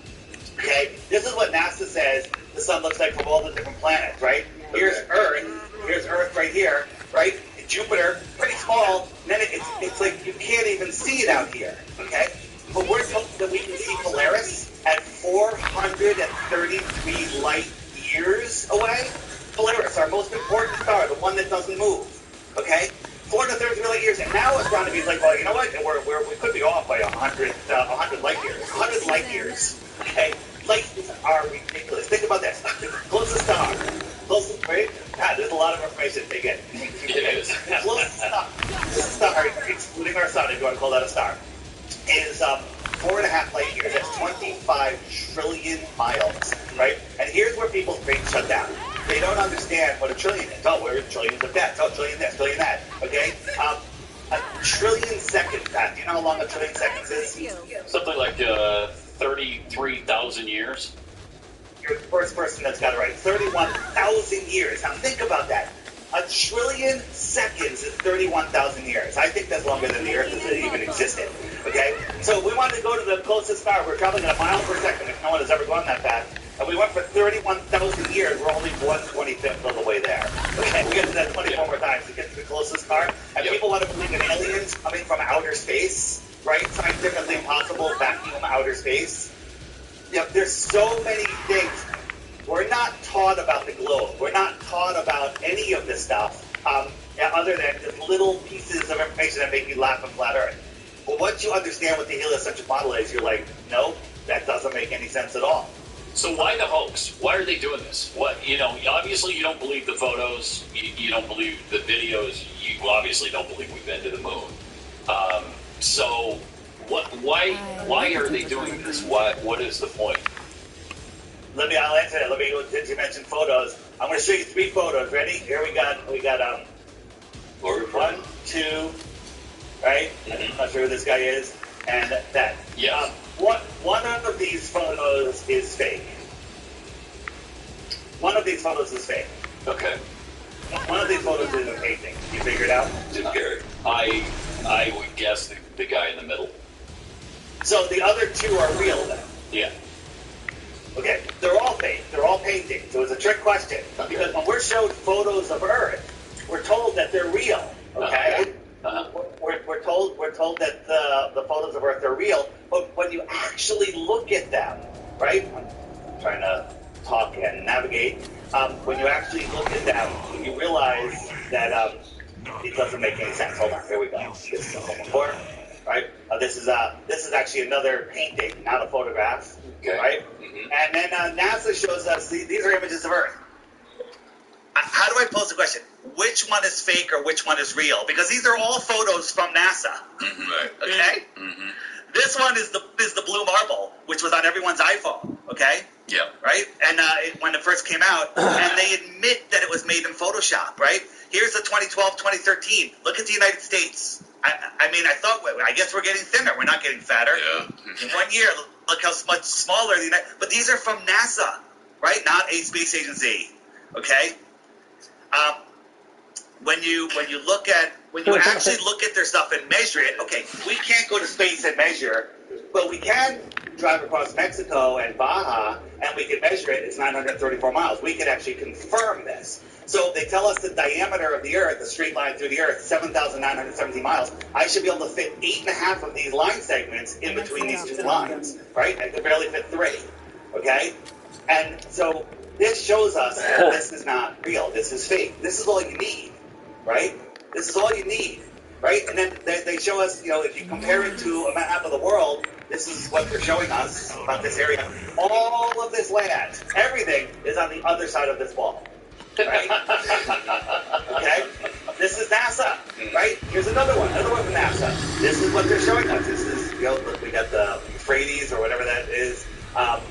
Okay? This is what NASA says the sun looks like from all the different planets, right? Here's Earth right here, right? Jupiter, pretty small, and then it's like you can't even see it out here, okay? But we're told that we can see Polaris at 433 light years away. Polaris, our most important star, the one that doesn't move, okay? 433 light years, and now astronomy is like, well, you know what? We could be off by 100 light years. 100 light years, okay? Light years are ridiculous. Think about this. Closest star. Right? God, there's a lot of information to take in. It is. Closest star, excluding our sun, if you want to call that a star, is 4.5 light years. That's 25 trillion miles, right? And here's where people's brains shut down. They don't understand what a trillion is. Oh, we're trillions of that. Oh, trillion this, trillion that. Okay? A trillion seconds, Pat. Do you know how long a trillion seconds is? Something like 33,000 years. You're the first person that's got it right. 31,000 years. Now think about that. A trillion seconds is 31,000 years. I think that's longer than the Earth has even existed. Okay? So we wanted to go to the closest star. We're traveling at a mile per second if no one has ever gone that fast. And we went for 31,000 years. We're only 1/25th of the way there. Okay? We get to that 24 more times to get to the closest star. And people want to believe in aliens coming from outer space, right? Scientifically impossible vacuum outer space. You know, there's so many things. We're not taught about the globe. We're not taught about any of this stuff other than just little pieces of information that make you laugh and flat earth. But once you understand what the heliocentric model is, you're like, nope, that doesn't make any sense at all. So why the hoax? Why are they doing this? What, obviously you don't believe the photos. You don't believe the videos. You obviously don't believe we've been to the moon. So why are they doing this? What is the point? I'll answer that. Since you mentioned photos, I'm going to show you 3 photos. Ready? Here we got 1, 2, right? I'm not sure who this guy is, and that. Yeah. One of these photos is fake. One of these photos is fake. Okay. One of these photos is a painting. You figured out? I would guess the guy in the middle. So the other 2 are real then? Yeah. Okay, they're all fake. They're all paintings. So it's a trick question. Okay. Because when we're showed photos of Earth, we're told that they're real. Okay? We're told that the photos of Earth are real, but when you actually look at them, right? I'm trying to talk and navigate. When you actually look at them, you realize that it doesn't make any sense. Hold on, here we go. This is a home report, right? This is actually another painting, not a photograph, right? Mm-hmm. And then NASA shows us these are images of Earth. How do I pose the question? Which one is fake or which one is real? Because these are all photos from NASA. Right. Okay? Mm-hmm. This one is the blue marble, which was on everyone's iPhone. Okay? Yeah. Right? And when it first came out, and they admit that it was made in Photoshop, right? Here's the 2012, 2013. Look at the United States. I guess we're getting thinner. We're not getting fatter. Yeah. In 1 year, look how much smaller the United. But these are from NASA, right? Not a space agency. Okay? When you actually look at their stuff and measure it, okay, we can't go to space and measure, but we can drive across Mexico and Baja, and we can measure it. It's 934 miles. We can actually confirm this. So they tell us the diameter of the Earth, the straight line through the Earth, 7,917 miles. I should be able to fit 8.5 of these line segments in between these 2 lines, right? I could barely fit 3, okay? And so this shows us that this is not real. This is fake. This is all you need, right? This is all you need, right? And then they show us, if you compare it to a map of the world, this is what they're showing us about this area. All of this land, everything is on the other side of this wall, right? Okay? This is NASA, right? Here's another one from NASA. This is what they're showing us. This is, look, we got the Euphrates or whatever that is. I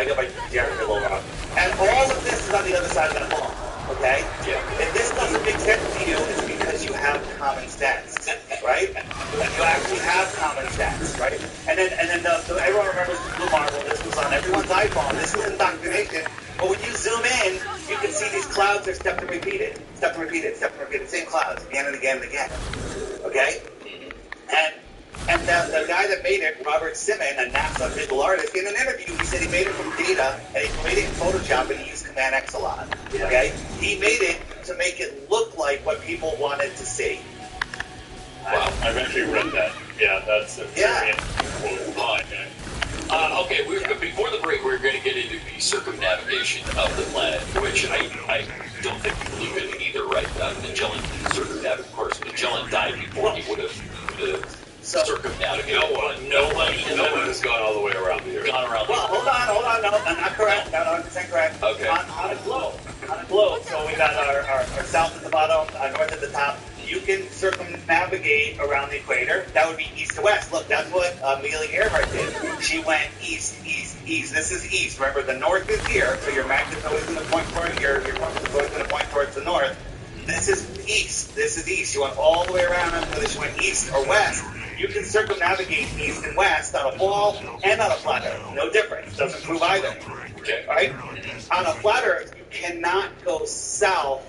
got my geography a little wrong. And all of this is on the other side of that wall, okay? Yeah. If this doesn't make sense to you, it's because you have common sense, right? You actually have common sense, right? And then everyone remembers the blue marble. This was on every everyone's iPhone. This is indoctrination. But when you zoom in, you can see these clouds are stepped and repeated, stepped and repeated, stepped and repeated, same clouds again and again and again. Okay? And the guy that made it, Robert Simon, a NASA visual artist, in an interview, he said he made it from data, and he made it in Photoshop, and he used Command X a lot. Okay? He made it to make it look like what people wanted to see. Wow. I've actually read that. Yeah, that's a very interesting quote. Okay, before the break, we're going to get into the circumnavigation of the planet, which I don't think we believe in either, right? Magellan circumnavigated. Of course, Magellan died before he would have circumnavigated. No one has gone all the way around the Earth. Well, hold on. No, I'm not correct. Not 100% correct. Okay. On a globe. So we got our south at the bottom, north at the top. You can circumnavigate around the equator. That would be east to west. Look, that's what Amelia Earhart did. She went east. This is east. Remember, the north is here, so your magnet's always going to point toward your compass is always going to point towards the north. This is east. You went all the way around, whether she went east or west. You can circumnavigate east and west on a ball and on a flat Earth. No difference. Doesn't prove either. Okay. Right? On a flat Earth, you cannot go south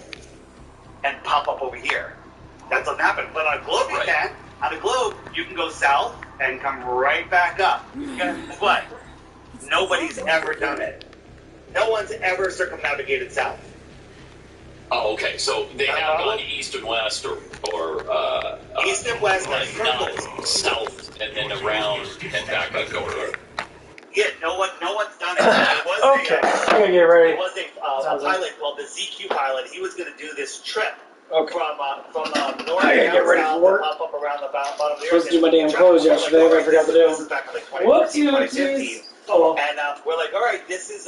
and pop up over here. That doesn't happen. But on a globe, you can. On a globe, you can go south and come right back up. Guess what? Nobody's ever done it. No one's ever circumnavigated south. Oh, okay. So they have gone east and west, or east and west, like circles. South and then around and back up over. Yeah, no one's done it. It was Okay, I'm gonna get ready. It was a pilot called the ZQ pilot. He was going to do this trip Okay. from north I to gotta get ready south for work. to pop up around the bottom of the Supposed earth. to do my damn clothes yesterday, but I forgot to do This is back in like 2014, Whoopsie 2015. oopsies. Oh well. And we're like, all right, this is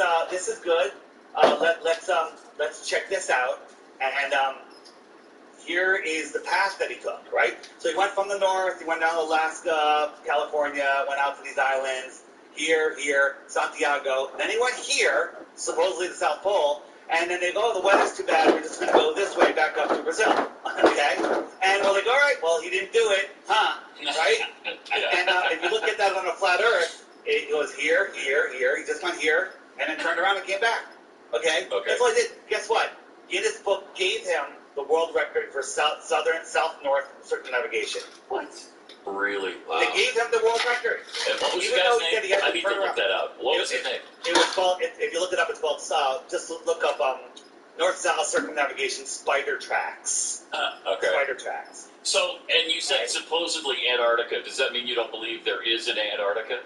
good. Let's check this out. And here is the path that he took, right? So he went from the north, he went down to Alaska, California, went out to these islands, here, Santiago. Then he went here, supposedly the South Pole, and then they go, oh, the weather's too bad, we're just going to go this way back up to Brazil, okay? And we're like, all right, well, he didn't do it, huh? Right? And if you look at that on a flat Earth, it goes here, he just went here, and then turned around and came back, okay? That's what he did. Guess what? Guinness Book gave him the world record for south-north circumnavigation. What? Really? Wow. They gave him the world record. And what was Even the though guy's he said name? he had I to need to turn look around. that up. What was his name? It was called, if you look it up, it's called, just look up North-South Circumnavigation Spider Tracks. Okay. Spider Tracks. So, and you said supposedly Antarctica. Does that mean you don't believe there is an Antarctica?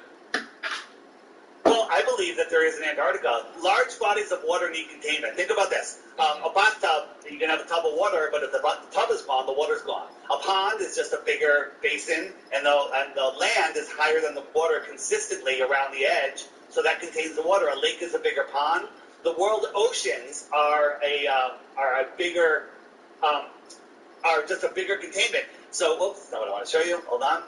Well, I believe that there is an Antarctica. Large bodies of water need containment. Think about this. A bathtub, you can have a tub of water, but if the tub is gone, the water's gone. A pond is just a bigger basin, and the land is higher than the water consistently around the edge, so that contains the water. A lake is a bigger pond. The world oceans are just a bigger containment. So, that's not what I want to show you. Hold on.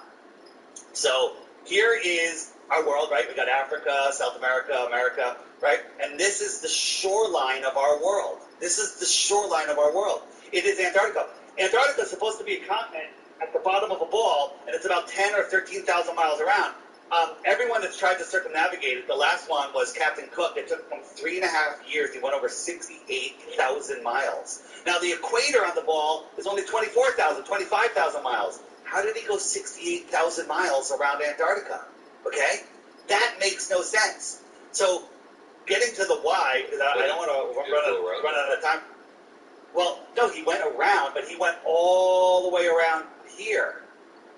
So here is our world, right? We got Africa, South America, America, right? And this is the shoreline of our world. This is the shoreline of our world. It is Antarctica. Antarctica is supposed to be a continent at the bottom of a ball, and it's about 10 or 13,000 miles around. Everyone that's tried to circumnavigate it, the last one was Captain Cook. It took him 3.5 years. He went over 68,000 miles. Now, the equator on the ball is only 24,000, 25,000 miles. How did he go 68,000 miles around Antarctica? Okay? That makes no sense. So, getting to the why, because I don't want to run out of time. Well, no, he went around, but he went all the way around here.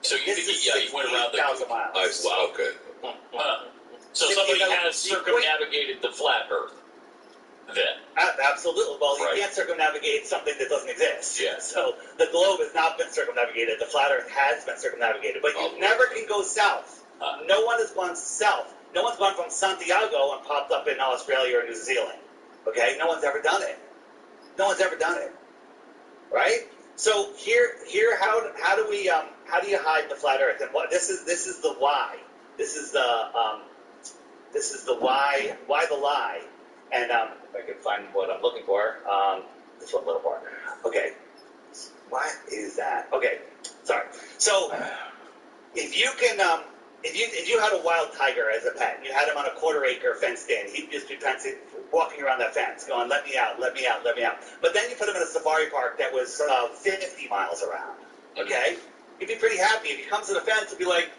So you think he went around the 1,000 miles. Wow. Okay. So somebody has circumnavigated the flat Earth. Then. Absolutely. Well, you can't circumnavigate something that doesn't exist. Yeah. So the globe has not been circumnavigated. The flat Earth has been circumnavigated. But you never can go south. No one has gone south. No one's gone from Santiago and popped up in Australia or New Zealand. Okay? No one's ever done it. No one's ever done it. Right? So here, how do you hide the flat Earth? And what this is the why. This is the why the lie. And if I can find what I'm looking for, this one a little more. Okay, what is that? Okay, sorry. So if you can if you had a wild tiger as a pet, you had him on a quarter-acre fenced in, he'd just be walking around that fence, going, "Let me out, let me out, let me out." But then you put him in a safari park that was 50 miles around. Okay, he'd be pretty happy. If he comes to the fence, he'd be like,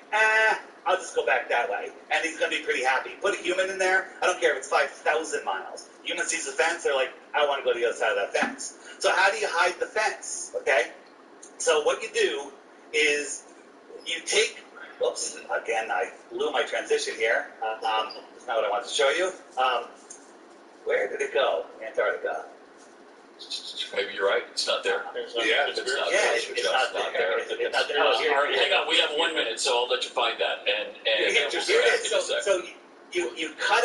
I'll just go back that way, and he's going to be pretty happy. Put a human in there, I don't care if it's 5,000 miles. Human sees the fence, they're like, I want to go to the other side of that fence. So how do you hide the fence? Okay, so what you do is you take. Whoops! Again, I blew my transition here. That's not what I wanted to show you. Where did it go? Antarctica. Maybe you're right. It's not there. It's not there. It's not there. All right, hang on. We have 1 minute, so I'll let you find that. And here it is. So you cut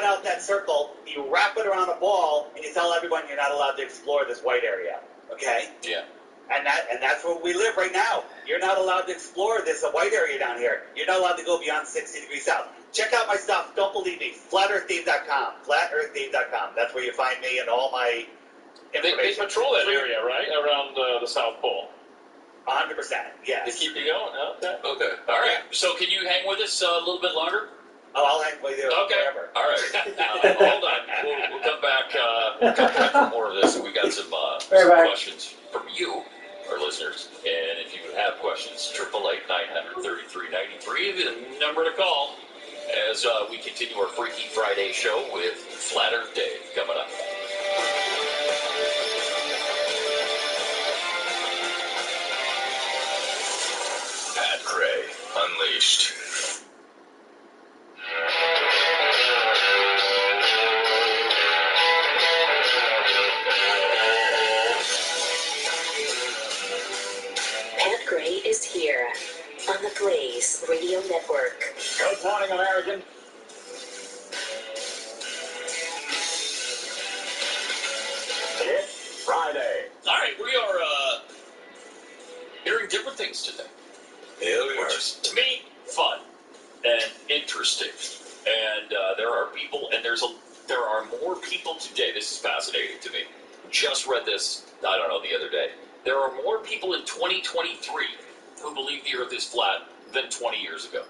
out that circle. You wrap it around a ball, and you tell everyone you're not allowed to explore this white area. Okay? Yeah. And that's where we live right now. You're not allowed to explore this white area down here. You're not allowed to go beyond 60 degrees south. Check out my stuff. Don't believe me. FlatEarthDave.com. FlatEarthDave.com. That's where you find me and all my information. They patrol that area, right? Around the South Pole. 100%, yes. They keep you going? Okay. Okay. All right. So can you hang with us a little bit longer? Oh, I'll hang with you forever. All right. Hold on. We'll come back. We'll come back for more of this. We got some questions from you, our listeners. And if you have questions, 888-900-3393, the number to call as we continue our Freaky Friday show with Flat Earth Dave coming up. Pat Gray Unleashed. Pat Gray is here on the Blaze Radio Network. Good morning, American. It's Friday. All right, we are hearing different things today. Yeah, we are. Which is, to me, fun and interesting. And there are people, and there are more people today. This is fascinating to me. Just read this, I don't know, the other day. There are more people in 2023 who believe the Earth is flat than 20 years ago.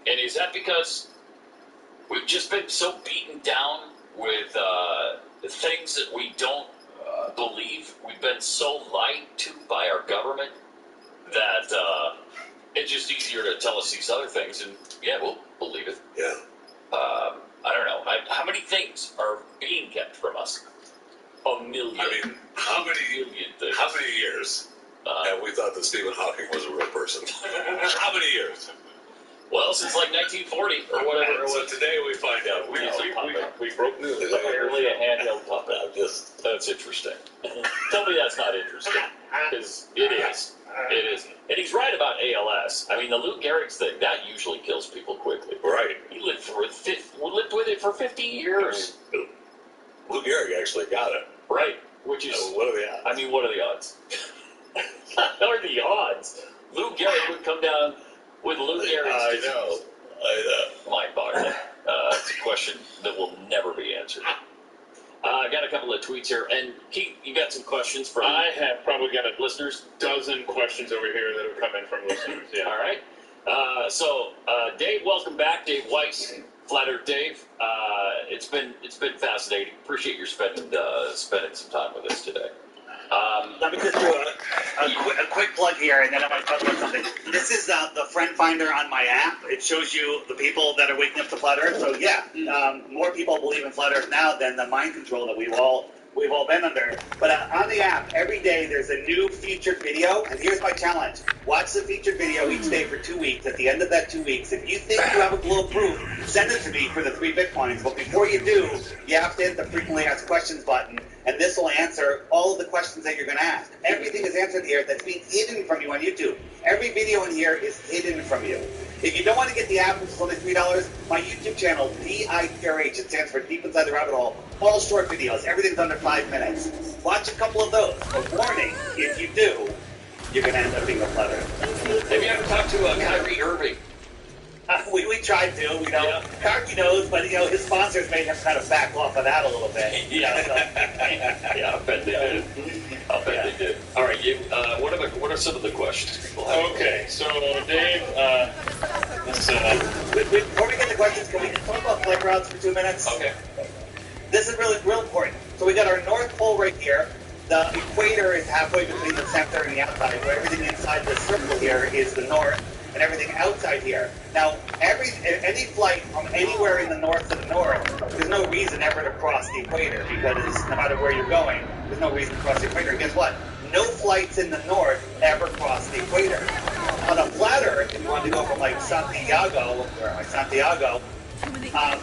And is that because we've just been so beaten down with the things that we don't believe? We've been so lied to by our government that it's just easier to tell us these other things, and yeah, we'll believe it. Yeah. I don't know. How many things are being kept from us? A million. I mean, how many years have we thought that Stephen Hawking was a real person? How many years? Well, since like 1940 or whatever. So today we find out We broke news. Apparently a handheld puppet. That's interesting. Tell me that's not interesting, because it is. It is. And he's right about ALS. I mean, the Lou Gehrig's thing, that usually kills people quickly. Right. He lived with it for 50 years. Lou Gehrig actually got it. Right. Which is... what are the odds? I mean, what are the odds? What are the odds? Lou Gehrig would come down with Lou Gehrig's disease. I know. Mind-boggling. It's a question that will never be answered. I got a couple of tweets here, and Keith, you got some questions from... I have probably got a listeners, dozen questions over here that have come in from listeners. Yeah. All right. So, Dave, welcome back. Dave Weiss, Flat Earth Dave. It's been fascinating. Appreciate your spending some time with us today. Let me just do a quick plug here, and then I want to talk about something. This is the Friend Finder on my app. It shows you the people that are waking up to Flat Earth. So yeah, more people believe in Flat Earth now than the mind control that we've all been under. But on the app, every day there's a new featured video, and here's my challenge. Watch the featured video each day for 2 weeks. At the end of that 2 weeks, if you think you have a glue of proof, send it to me for the 3 Bitcoins. But before you do, you have to hit the frequently asked questions button, and this will answer all of the questions that you're going to ask. Everything is answered here that's being hidden from you on YouTube. Every video in here is hidden from you. If you don't want to get the app, which is only $3, my YouTube channel, DIPRH, it stands for Deep Inside the Rabbit Hole, all short videos. Everything's under 5 minutes. Watch a couple of those. But warning, if you do, you're going to end up being a flat earth. Have you ever talked to Kyrie Irving? we tried to, Karki knows, but his sponsors made him kind of back off of that a little bit. Yeah, I bet they did. They did. All right, what are some of the questions people have? Okay, so Dave, before we get to questions, can we just talk about flight routes for 2 minutes? Okay. This is really real important. So we got our North Pole right here. The equator is halfway between the center and the outside, so everything inside the circle here is the north, and everything outside here. Now, any flight from anywhere in the north to the north, there's no reason ever to cross the equator, because no matter where you're going, there's no reason to cross the equator. And guess what? No flights in the north ever cross the equator. On a flat Earth, if you want to go from Santiago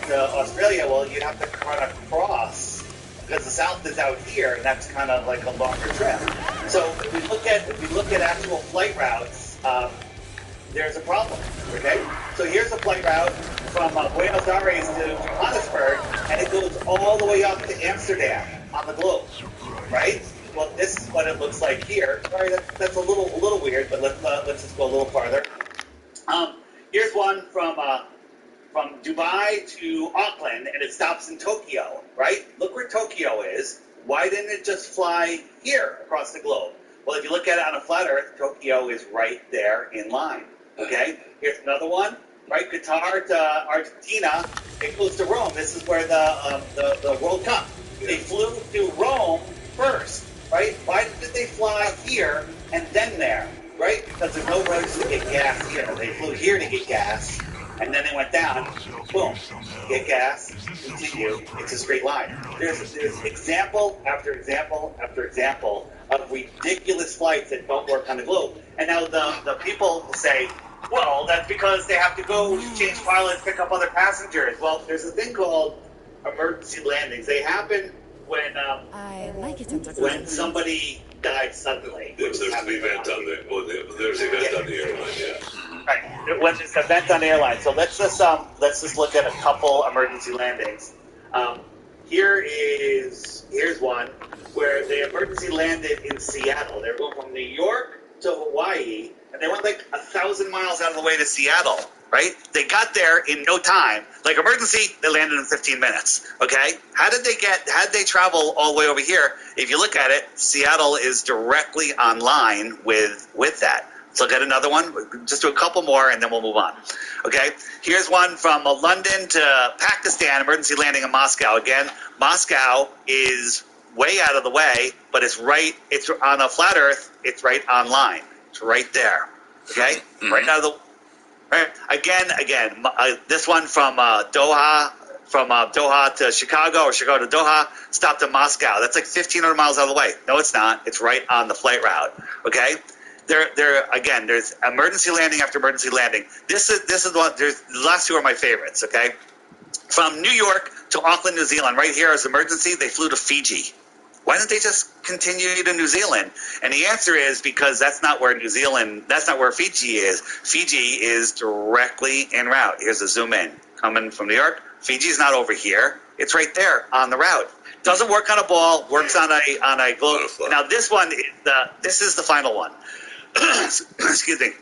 to Australia, well, you'd have to run across, because the south is out here, and that's kind of like a longer trip. So if we look at actual flight routes, there's a problem. Okay, so here's a flight route from Buenos Aires to Johannesburg, and it goes all the way up to Amsterdam on the globe, right? Well, this is what it looks like here. Sorry, that's a little weird, but let's just go a little farther. Here's one from Dubai to Auckland, and it stops in Tokyo, right? Look where Tokyo is. Why didn't it just fly here across the globe? Well, if you look at it on a flat Earth, Tokyo is right there in line, okay? Here's another one, right? Qatar to Argentina, it goes to Rome. This is where the World Cup. They flew to Rome first, right? Why did they fly here and then there, right? Because there's no roads to get gas here. They flew here to get gas, and then they went down, boom, get gas, continue. It's a straight line. There's example after example after example of ridiculous flights that don't work on the globe. And now the people say, well, that's because they have to go change pilots, pick up other passengers. Well, there's a thing called emergency landings. They happen when I like it when somebody died suddenly. There's an event on there's an event on the airline, yeah. Right. When there's an event on the airline. So let's just look at a couple emergency landings. Here's one where they emergency landed in Seattle. They were going from New York to Hawaii, and they went like 1,000 miles out of the way to Seattle. Right? They got there in no time. Like emergency, they landed in 15 minutes. Okay? How did they travel all the way over here? If you look at it, Seattle is directly on line with that. Let's look at another one. Just do a couple more, and then we'll move on. Okay? Here's one from London to Pakistan, emergency landing in Moscow. Again, Moscow is way out of the way, but it's on a flat Earth, it's right on line. It's right there. Okay? Mm-hmm. Right out of the Right. Again, this one from Doha to Chicago, or Chicago to Doha, stopped in Moscow. That's like 1,500 miles out of the way. No, it's not. It's right on the flight route. Okay. There's emergency landing after emergency landing. This is the one. The last two are my favorites. Okay. From New York to Auckland, New Zealand. Right here is emergency. They flew to Fiji. Why didn't they just continue to New Zealand? And the answer is because that's not where Fiji is. Fiji is directly en route. Here's a zoom in. Coming from New York, Fiji's not over here. It's right there on the route. Doesn't work on a ball, works on a globe. Now this one, this is the final one. Excuse me.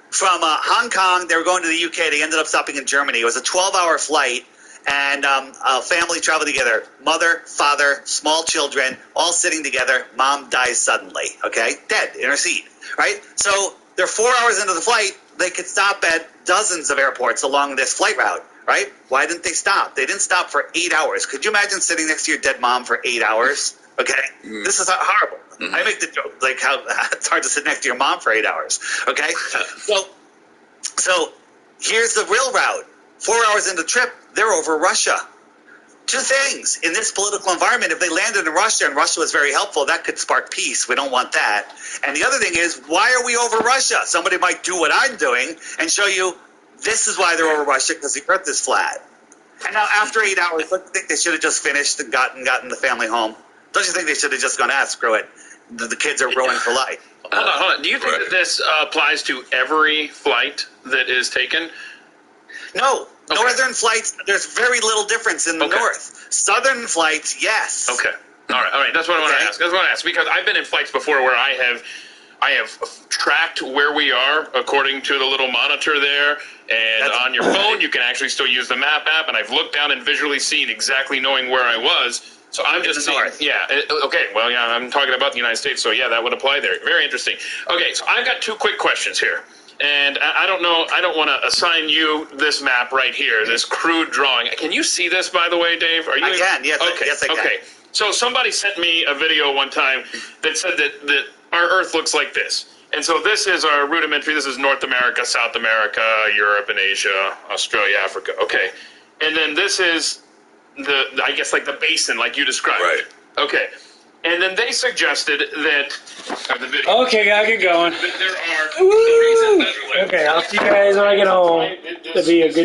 From Hong Kong, they were going to the UK. They ended up stopping in Germany. It was a 12-hour flight. And a family traveled together, mother, father, small children, all sitting together. Mom dies suddenly, okay? Dead in her seat, right? So they're 4 hours into the flight. They could stop at dozens of airports along this flight route, right? Why didn't they stop? They didn't stop for 8 hours. Could you imagine sitting next to your dead mom for 8 hours? Okay? Mm. This is horrible. Mm-hmm. I make the joke, like how it's hard to sit next to your mom for 8 hours, okay? So here's the real route. 4 hours into the trip, they're over Russia. Two things. In this political environment, if they landed in Russia and Russia was very helpful, that could spark peace. We don't want that. And the other thing is, why are we over Russia? Somebody might do what I'm doing and show you this is why they're over Russia, because the earth is flat. And now after 8 hours, don't you think they should have just finished and gotten the family home? Don't you think they should have just gone, screw it. The kids are ruined for life. Hold on. Do you think that this applies to every flight that is taken? No. Okay. Northern flights, there's very little difference in the north. Southern flights, yes. Okay. All right. That's what I want to ask. That's what I want to ask, because I've been in flights before where I have I have tracked where we are according to the little monitor there. And on your phone, you can actually still use the map app. And I've looked down and visually seen exactly knowing where I was. So I'm just saying, okay, well, yeah, I'm talking about the United States, so yeah, that would apply there. Very interesting. Okay, so I've got 2 quick questions here. And I don't know, I don't want to assign you this map right here, this crude drawing. Can you see this, by the way, Dave? Are you? I can, yes, okay, yes, I can. Okay, so somebody sent me a video one time that said that our Earth looks like this. And so this is our rudimentary, this is North America, South America, Europe and Asia, Australia, Africa. Okay, and then this is I guess like the basin, like you described. Right. Okay. And then they suggested that the video. Okay, I get going. That there are Woo! Okay, I'll see you guys when I get home. It'll be a good